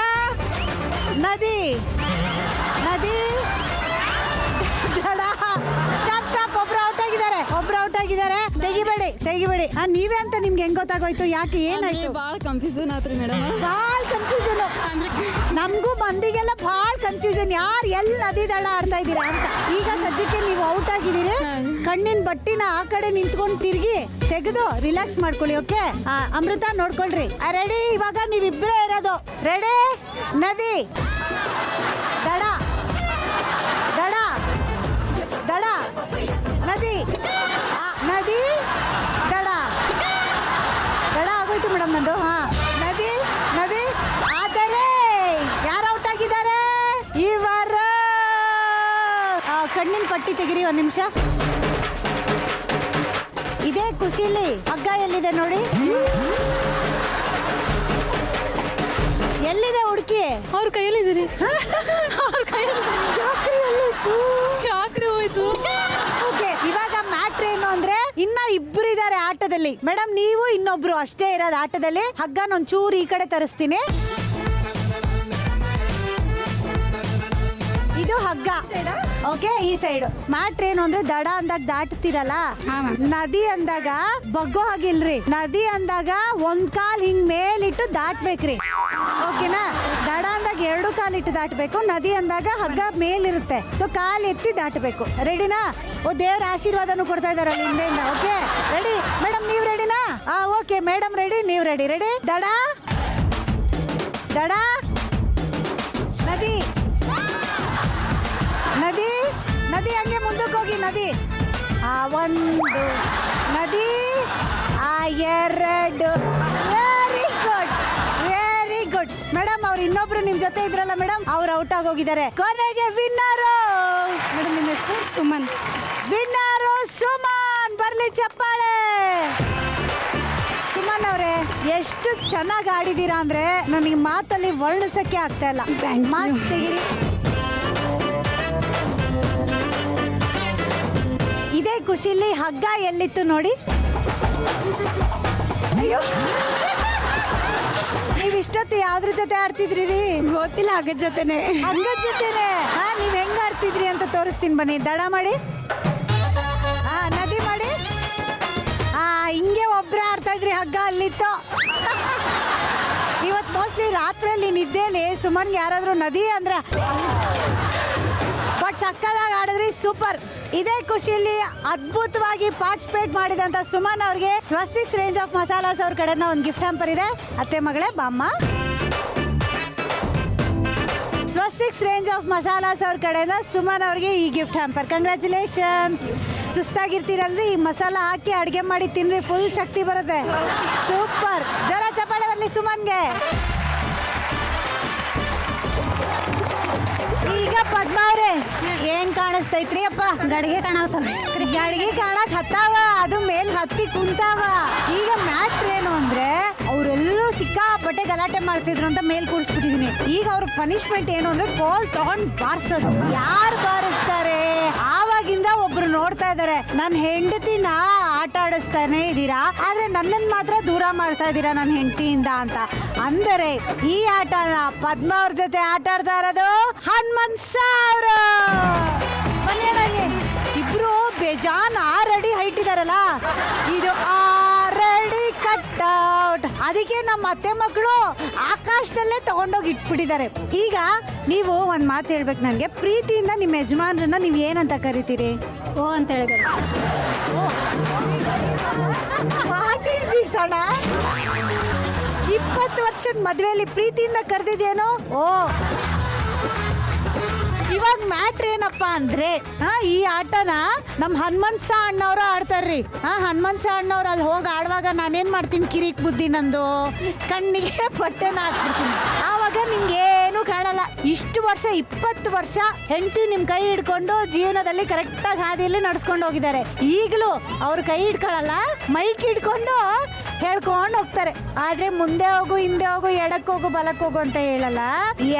ನದಿ, ನದಿ, ದಡ. ಸ್ಟಾಪ್. ಒಬ್ರು ಔಟ್ ಆಗಿದ್ದಾರೆ. ತೆಗಿಬೇಡಿ. ನೀವೇ ಅಂತ ನಿಮ್ಗೆ ಹೆಂಗ್ ಗೊತ್ತಾಗೋಯ್ತು? ಯಾಕೆ, ಏನಾಯ್ತು? ಭಾಳ ಕನ್ಫ್ಯೂಷನ್ ಆತ್ರಿ ಮೇಡಮ್. ಭಾಳ ಕನ್ಫ್ಯೂಷನ್. ನಮಗೂ ಮಂದಿಗೆಲ್ಲ ಭಾಳ ಕನ್ಫ್ಯೂಷನ್. ಯಾರು ಎಲ್ಲಿ ನದಿ ದಳ ಆಡ್ತಾ ಇದ್ದೀರಾ ಅಂತ. ಈಗ ಸದ್ಯಕ್ಕೆ ನೀವು ಔಟ್ ಆಗಿದ್ದೀರಿ. ಕಣ್ಣಿನ ಬಟ್ಟಿನ ಆ ಕಡೆ ನಿಂತ್ಕೊಂಡು ತಿರುಗಿ ತೆಗೆದು ರಿಲ್ಯಾಕ್ಸ್ ಮಾಡ್ಕೊಳ್ಳಿ. ಓಕೆ? ಅಮೃತ ನೋಡ್ಕೊಳ್ರಿ. ರೆಡಿ? ಇವಾಗ ನೀವಿಬ್ಬರೇ ಇರೋದು. ರೆಡಿ? ನದಿ, ದಡ, ದಡ, ದಡ, ನದಿ, ನದಿ, ದಡ. ದಡ ಆಗೋಯ್ತು ಮೇಡಮ್ ನಂದು. ನದಿ, ನದಿ. ಆದರೆ ಯಾರು ಔಟ್ ಆಗಿದ್ದಾರೆ? ಇವರು. ಕಣ್ಣಿನ ಪಟ್ಟಿ ತೆಗಿರಿ ಒಂದು ನಿಮಿಷ. ಇದೇ ಖುಷಿಲಿ ಹಗ್ಗ ಎಲ್ಲಿದೆ ನೋಡಿ. ಎಲ್ಲಿದೆ ಹುಡುಕಿ? ಅವ್ರ ಕೈಯಲ್ಲಿದ್ದೀರಿ. ಅವ್ರ ಕೈಯಲ್ಲಿ ಯಾಕ್ರಿ ಹೋಯ್ತು? ಓಕೆ, ಇವಾಗ ಮ್ಯಾಟ್ರ್ ಏನು ಅಂದ್ರೆ ಇನ್ನ ಇಬ್ರು ಇದ್ದಾರೆ ಆಟದಲ್ಲಿ. ಮೇಡಮ್, ನೀವು ಇನ್ನೊಬ್ರು ಅಷ್ಟೇ ಇರೋದು ಆಟದಲ್ಲಿ. ಹಗ್ಗನ ಒಂಚೂರು ಈ ಕಡೆ ತರಿಸ್ತೀನಿ. ಇದು ಹಗ್ಗ. ಓಕೆ, ಈ ಸೈಡ್. ಮ್ಯಾಟ್ರ್ ಏನು ಅಂದ್ರೆ ದಡ ಅಂದಾಗ ದಾಟ್ತಿರಲ್ಲ, ನದಿ ಅಂದಾಗ ಬಗ್ಗೋ ಹಾಗಿಲ್ರಿ. ನದಿ ಅಂದಾಗ ಒಂದ್ ಕಾಲ್ ಹಿಂಗ್ ಮೇಲಿಟ್ಟು ದಾಟ್ಬೇಕ್ರಿ. ಓಕೆನಾ? ದಡ ಅಂದಾಗ 2 ಕಾಲಿಟ್ಟು ದಾಟ್ಬೇಕು. ನದಿ ಅಂದಾಗ ಹಗ್ಗ ಮೇಲಿರುತ್ತೆ, ಸೊ ಕಾಲ್ ಎತ್ತಿ ದಾಟಬೇಕು. ರೆಡಿನಾ? ದೇವ್ರ ಆಶೀರ್ವಾದನು ಕೊಡ್ತಾ ಇದಾರೆ ಅಲ್ಲಿ ಹಿಂದೆಯಿಂದ. Okay, ready? ಮೇಡಮ್, ನೀವು ರೆಡಿನಾ? Okay madam, ready. ನೀವು ರೆಡಿ? ರೆಡಿ? ದಡ, ದಡ, ನದಿ, ನದಿ, ನದಿ. ಹಂಗೆ ಮುಂದಕ್ಕೆ ಹೋಗಿ. ನದಿ, ಒಂದು ನದಿ, 2. Very good madam. ಅವ್ರು ಇನ್ನೊಬ್ರು ನಿಮ್ ಜೊತೆ ಇದ್ರಲ್ಲ ಮೇಡಮ್, ಅವ್ರು ಔಟ್ ಆಗೋಗಿದ್ದಾರೆ. ಕೊನೆಗೆ ವಿನ್ನರು ಮೇಡಮ್, ನಿಮ್ಮ ಹೆಸರು? ಸುಮನ್. ವಿನ್ನರು ಸುಮನ್. ಬರ್ಲಿ ಚಪ್ಪಾಳೆ. ಸುಮನ್ ಅವರೇ, ಎಷ್ಟು ಚೆನ್ನಾಗಿ ಆಡಿದೀರಾ ಅಂದ್ರೆ ನನಗೆ ಮಾತಲ್ಲಿ ವರ್ಣಿಸಕ್ಕೆ ಆಗ್ತಾ ಇಲ್ಲ. ಮಾತು ತೆಗೀರಿ. ಇದೇ ಖುಷಿಲಿ ಹಗ್ಗ ಎಲ್ಲಿತ್ತು ನೋಡಿ. ನೀವ್ ಇಷ್ಟೊತ್ತು ಯಾವ್ದ್ರ ಜೊತೆ ಆಡ್ತಿದ್ರಿ ರೀ? ಗೊತ್ತಿಲ್ಲ ಹಗ್ಗದ ಜೊತೆನೆ. ಹಗ್ಗದ ಜೊತೆನೆ? ನೀವ್ ಹೆಂಗ್ ಆಡ್ತಿದ್ರಿ ಅಂತ ತೋರಿಸ್ತೀನಿ ಬನ್ನಿ. ದಡ ಮಾಡಿ, ನದಿ ಮಾಡಿ. ಹಿಂಗೆ ಒಬ್ರೇ ಆಡ್ತಾ ಇದ್ರಿ, ಹಗ್ಗ ಅಲ್ಲಿತ್ತು. ಇವತ್ತು ಮೋಸ್ಟ್ಲಿ ರಾತ್ರಿಯಲ್ಲಿ ನಿದ್ದೆಲಿ ಸುಮನ್ಗೆ ಯಾರಾದ್ರೂ ನದಿ ಅಂದ್ರೆ ಬಟ್ ಸಕ್ಕದಾಗಿ ಆಡಿದ್ರಿ, ಸೂಪರ್. ಇದೇ ಖುಷಿಯಲ್ಲಿ ಅದ್ಭುತವಾಗಿ ಪಾರ್ಟಿಸಿಪೇಟ್ ಮಾಡಿದಂತ ಸುಮನ್ ಅವ್ರಿಗೆ ಸ್ವಸ್ತಿಕ್ಸ್ ರೇಂಜ್ ಆಫ್ ಮಸಾಲಾಸ್ ಅವ್ರ ಕಡೆಯಿಂದ ಒಂದು ಗಿಫ್ಟ್ ಹ್ಯಾಂಪರ್ ಇದೆ. ಅತ್ತೆ ಮಗಳೇ ಬಾಮ್ಮ. ಸ್ವಸ್ತಿಕ್ಸ್ ರೇಂಜ್ ಆಫ್ ಮಸಾಲಾಸ್ ಅವ್ರ ಕಡೆಯಿಂದ ಸುಮನ್ ಅವ್ರಿಗೆ ಈ ಗಿಫ್ಟ್ ಹ್ಯಾಂಪರ್. ಕಂಗ್ರ್ಯಾಚುಲೇಷನ್ಸ್. ಸುಸ್ತಾಗಿರ್ತೀರಲ್ರಿ, ಈ ಮಸಾಲ ಹಾಕಿ ಅಡುಗೆ ಮಾಡಿ ತಿನ್ರಿ, ಫುಲ್ ಶಕ್ತಿ ಬರುತ್ತೆ. ಸೂಪರ್. ಜರ ಚಪ್ಪಾಳೆ ಬರಲಿ ಸುಮನ್ಗೆ. ಈಗ ಪದ್ಮ ಅವ್ರೆ ಏನ್ ಕಾಣಿಸ್ತೈತ್ರಿ ಅಪ್ಪ? ಗಡಿಗೆ ಕಾಣತಾವ. ಗಡಿಗೆ ಕಾಣಕ್ ಹತ್ತಾವ, ಅದು ಮೇಲ್ ಹತ್ತಿ ಕುಂತಾವ. ಈಗ ಮ್ಯಾಟ್ರ್ ಏನು ಅಂದ್ರೆ ಅವರೆಲ್ಲರೂ ಸಿಕ್ಕಾಪಟ್ಟೆ ಗಲಾಟೆ ಮಾಡ್ತಿದ್ರು ಅಂತ ಮೇಲ್ ಕೂರಿಸ್ಬಿಟ್ಟಿದೀನಿ. ಈಗ ಅವ್ರ ಪನಿಷ್ಮೆಂಟ್ ಏನು ಅಂದ್ರೆ ಕೋಲ್ ತಗೊಂಡ್ ಬಾರಿಸೋದು. ಯಾರು ಬಾರಿಸ್ತಾರೆ? ಆವಾಗಿಂದ ಒಬ್ರು ನೋಡ್ತಾ ಇದಾರೆ, ನನ್ನ ಹೆಂಡತಿನ ಆಟ ಆಡಿಸ್ತಾನೆ ಇದೀರಾ, ಆದ್ರೆ ನನ್ನನ್ ಮಾತ್ರ ದೂರ ಮಾಡ್ತಾ ಇದೀರಾ ನನ್ನ ಹೆಂಡತಿಯಿಂದ ಅಂತ. ಅಂದರೆ ಈ ಆಟನ ಪದ್ಮ ಅವ್ರ ಜೊತೆ ಆಟ ಆಡ್ತಾ ಇರೋದು ಹನುಮಂತ್ ಸಾವಿರ. ಇಬ್ರು ಬೇಜಾನ್ 6 ಅಡಿ ಹೈಟ್ ಇದಾರಲ್ಲ, ಇದು 6 ಅಡಿ ಕಟ್ಔಟ್. ಅದಕ್ಕೆ ನಮ್ಮ ಅತ್ತೆ ಮಕ್ಕಳು ಆಕಾಶದಲ್ಲೇ ತಗೊಂಡೋಗಿ ಇಟ್ಬಿಟ್ಟಿದ್ದಾರೆ. ಈಗ ನೀವು ಒಂದ್ ಮಾತು ಹೇಳ್ಬೇಕು ನನಗೆ, ಪ್ರೀತಿಯಿಂದ ನಿಮ್ಮ ಯಜಮಾನ್ರನ್ನ ನೀವು ಏನಂತ ಕರಿತೀರಿ? ಓ ಅಂತ ಹೇಳಿದ್ರು. ವಾಟ್ ಈಸ್ ದಿಸ್ ಅಣ್ಣ? 20 ವರ್ಷದ ಮದ್ವೆಯಲ್ಲಿ ಪ್ರೀತಿಯಿಂದ ಕರೆದಿದ್ದೇನೋ? ಓ, ಇವಾಗ ಮ್ಯಾಟ್ರ್ ಏನಪ್ಪ ಅಂದ್ರೆ ಈ ಆಟನ ನಮ್ಮ ಹನುಮಂತ ಅಣ್ಣವ್ರು ಆಡ್ತಾರ್ರಿ. ಹನುಮಂತ ಅಣ್ಣವ್ರು ಅಲ್ಲಿ ಹೋಗಿ ಆಡುವಾಗ ನಾನೇನ್ ಮಾಡ್ತೀನಿ, ಕಿರಿಕ್ ಬುದ್ಧಿ ನಂದು, ಕಣ್ಣಿಗೆ ಬಟ್ಟೆನ ಹಾಕ್ಬಿಡ್ತೀನಿ. ಆವಾಗ ನಿಮ್ಗೇನು ಕಾಣಲ್ಲ. ಇಷ್ಟು ವರ್ಷ 20 ವರ್ಷ ಹೆಂಡತಿ ನಿಮ್ ಕೈ ಹಿಡ್ಕೊಂಡು ಜೀವನದಲ್ಲಿ ಕರೆಕ್ಟಾಗಿ ಹಾದಿಯಲ್ಲಿ ನಡ್ಸ್ಕೊಂಡು ಹೋಗಿದ್ದಾರೆ. ಈಗಲೂ ಅವ್ರ ಕೈ ಹಿಡ್ಕೊಳಲ್ಲ, ಮೈಕ್ ಹಿಡ್ಕೊಂಡು ಹೇಳ್ಕೊಂಡು ಹೋಗ್ತಾರೆ. ಆದ್ರೆ ಮುಂದೆ ಹೋಗು, ಹಿಂದೆ ಹೋಗು, ಎಡಕ್ಕೆ ಹೋಗು, ಬಲಕ್ಕೆ ಹೋಗು ಅಂತ ಹೇಳಲ್ಲ.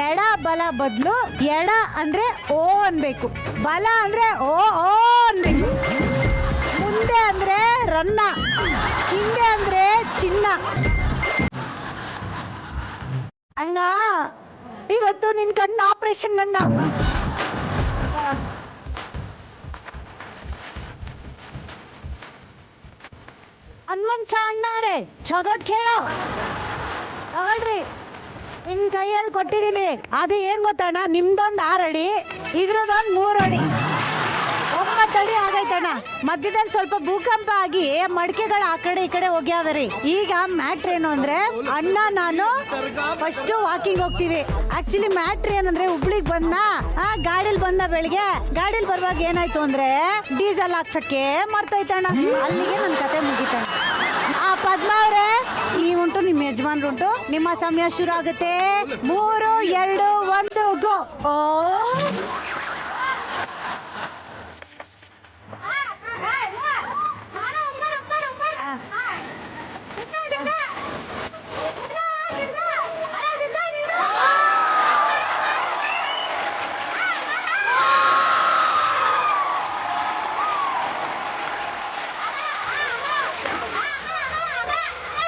ಎಡ ಬಲ ಬದಲು ಎಡ ಅಂದ್ರೆ ಓ ಅನ್ಬೇಕು, ಬಲ ಅಂದ್ರೆ ಓ ಓ ಅನ್ಬೇಕು, ಮುಂದೆ ಅಂದ್ರೆ ರನ್ನ, ಹಿಂದೆ ಅಂದ್ರೆ ಚಿನ್ನ. ಅಣ್ಣ ಇವತ್ತು ನಿನ್ ಕಣ್ಣು ಆಪರೇಷನ್ ಅಣ್ಣ. ಹನುಮಂತ ಅಣ್ಣವ್ರೆ ಚೊಗಟ್ ಕೇಳೋ ತಗೊಳ್ರಿ, ನಿಮ್ ಕೈಯಲ್ಲಿ ಕೊಟ್ಟಿದ್ದೀನಿ. ಅದು ಏನ್ ಗೊತ್ತಣ್ಣ, ನಿಮ್ದೊಂದು 6 ಅಡಿ, ಇದ್ರದೊಂದು 3 ಅಡಿ, 9 ಅಡಿ ಆಗೈತಣ್ಣ. ಮಧ್ಯದಲ್ಲಿ ಸ್ವಲ್ಪ ಭೂಕಂಪ ಆಗಿ ಮಡಿಕೆಗಳು ಆ ಕಡೆ ಈ ಕಡೆ ಹೋಗ್ಯಾವರಿ. ಈಗ ಮ್ಯಾಟ್ರ್ ಏನು ಅಂದ್ರೆ ಅಣ್ಣ ನಾನು ಫಸ್ಟ್ ವಾಕಿಂಗ್ ಹೋಗ್ತೀವಿ. ಆಕ್ಚುಲಿ ಮ್ಯಾಟ್ರ್ ಏನಂದ್ರೆ ಹುಬ್ಳಿಗೆ ಬಂದ, ಗಾಡಿಲಿ ಬಂದ, ಬೆಳಿಗ್ಗೆ ಗಾಡಿಲಿ ಬರುವಾಗ ಏನಾಯ್ತು ಅಂದ್ರೆ ಡೀಸೆಲ್ ಹಾಕ್ಸಕ್ಕೆ ಮರ್ತೋಯ್ತಣ್ಣ. ಅಲ್ಲಿಗೆ ನನ್ನ ಕತೆ ಮುಗಿತಣ್ಣ. ಪದ್ಮ ಅವ್ರೆ ನೀವುಂಟು, ನಿಮ್ಮ ಯಜಮಾನ್ರು ಉಂಟು, ನಿಮ್ಮ ಸಮಯ ಶುರು ಆಗುತ್ತೆ. 3, 2, 1 ಗೋ.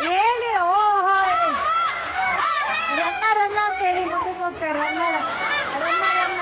ಹೇಳಿ ಓಹೋ ರನ್ನ ರನ್ನ ಅಂತ ಹೇಳಿ ಮುಂದಕ್ಕೆ ಹೋಗ್ತಾರೆ. ರನ್ನ ರನ್ನ ರನ್ನ.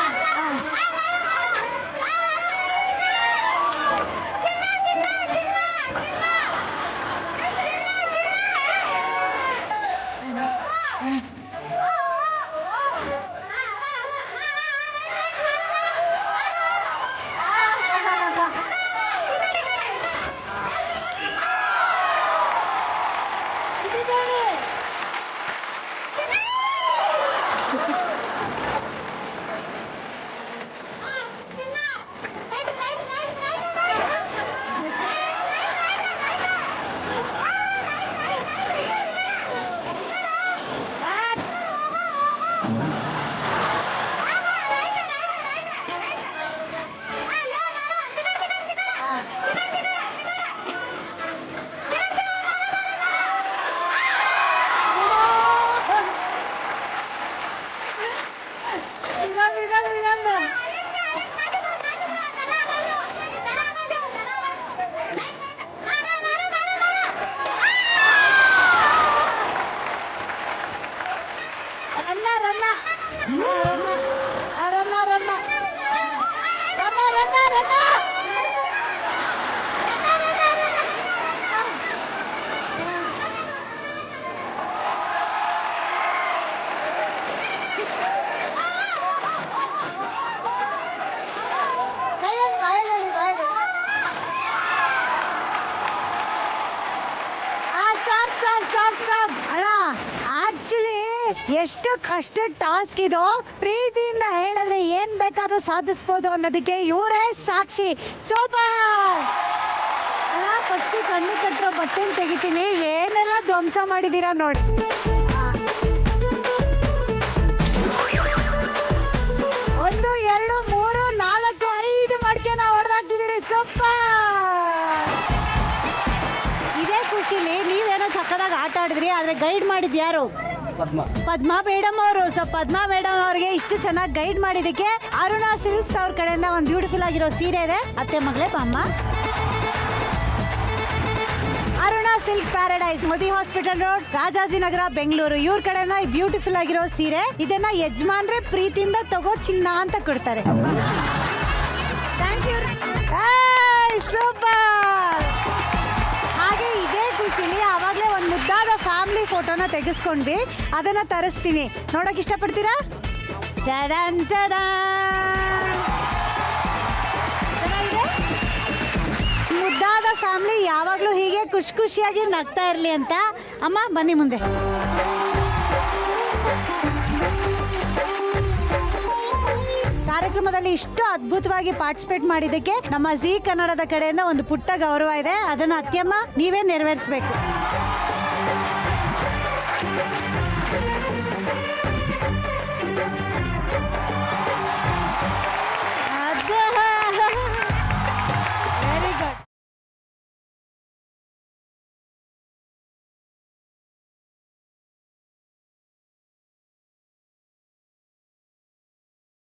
ಎಷ್ಟು ಕಷ್ಟ ಟಾಸ್ಕ್ ಇದು. ಪ್ರೀತಿಯಿಂದ ಹೇಳಿದ್ರೆ ಏನ್ ಬೇಕಾದ್ರೂ ಸಾಧಿಸ್ಬೋದು ಅನ್ನೋದಕ್ಕೆ ಇವರೇ ಸಾಕ್ಷಿ. ಸೂಪರ್. ಫಸ್ಟ್ ಕಣ್ಣು ಕಟ್ಟಿರೋ ಬಟ್ಟೆ ತೆಗಿತೀನಿ, ಏನೆಲ್ಲ ಧ್ವಂಸ ಮಾಡಿದೀರಾ ನೋಡಿ. 1 2 3 4 5 ಮಡಿಕೆನ ಹೊಡೆದಾಕ್ತಿದ್ದೀರಿ. ಸೂಪರ್. ಇದೇ ಖುಷಿಲಿ ನೀವೇನೋ ಸಕ್ಕದಾಗ ಆಟ ಆಡಿದ್ರಿ, ಆದ್ರೆ ಗೈಡ್ ಮಾಡಿದ್ ಯಾರು? ಪದ್ಮಾ ಮೇಡಮ್ ಅವರು. ಸೊ ಪದ್ಮಾ ಮೇಡಮ್ ಅವ್ರಿಗೆ ಇಷ್ಟು ಚೆನ್ನಾಗಿ ಗೈಡ್ ಮಾಡಿದಕ್ಕೆ ಅರುಣಾ ಸಿಲ್ಕ್ಸ್ ಅವ್ರ ಕಡೆಯಿಂದ ಒಂದು ಬ್ಯೂಟಿಫುಲ್ ಆಗಿರೋ ಸೀರೆ ಇದೆ. ಅತ್ತೆ ಮಗಳೇ ಬಾಮ್ಮ. Aruna silk paradise, Modi hospital road, Rajajinagar, Bengaluru. ಇವ್ರ ಕಡೆಯಿಂದ ಬ್ಯೂಟಿಫುಲ್ ಆಗಿರೋ ಸೀರೆ. ಇದನ್ನ ಯಜಮಾನ್ರೆ ಪ್ರೀತಿಯಿಂದ ತಗೋ ಚಿನ್ನ ಅಂತ ಕೊಡ್ತಾರೆ. Thank you. ಸೂಪರ್. ಹಾಗೆ ಇದೇ ಖುಷಿಲಿ ಆವಾಗಲೇ ಒಂದು ಮುದ್ದಾದ ಫ್ಯಾಮಿಲಿ ಫೋಟೋನ ತೆಗೆಸ್ಕೊಂಡ್ವಿ, ಅದನ್ನ ತರಿಸ್ತೀನಿ. ನೋಡಕ್ ಇಷ್ಟಪಡ್ತೀರಾ? ಟಡನ್ ಟಡನ್. ಚೆನ್ನಾಗಿದೆ. ಮುದ್ದಾದ ಫ್ಯಾಮಿಲಿ ಯಾವಾಗಲೂ ಹೀಗೆ ಖುಷಿ ಖುಷಿಯಾಗಿ ನಗ್ತಾ ಇರಲಿ ಅಂತ. ಅಮ್ಮ ಬನ್ನಿ ಮುಂದೆ. ಕಾರ್ಯಕ್ರಮದಲ್ಲಿ ಇಷ್ಟು ಅದ್ಭುತವಾಗಿ ಪಾರ್ಟಿಸಿಪೇಟ್ ಮಾಡಿದ್ದಕ್ಕೆ ನಮ್ಮ ಜೀ ಕನ್ನಡದ ಕಡೆಯಿಂದ ಒಂದು ಪುಟ್ಟ ಗೌರವ ಇದೆ. ಅದನ್ನು ಅತ್ಯಮ್ಮ ನೀವೇ ನೆರವೇರಿಸಬೇಕು.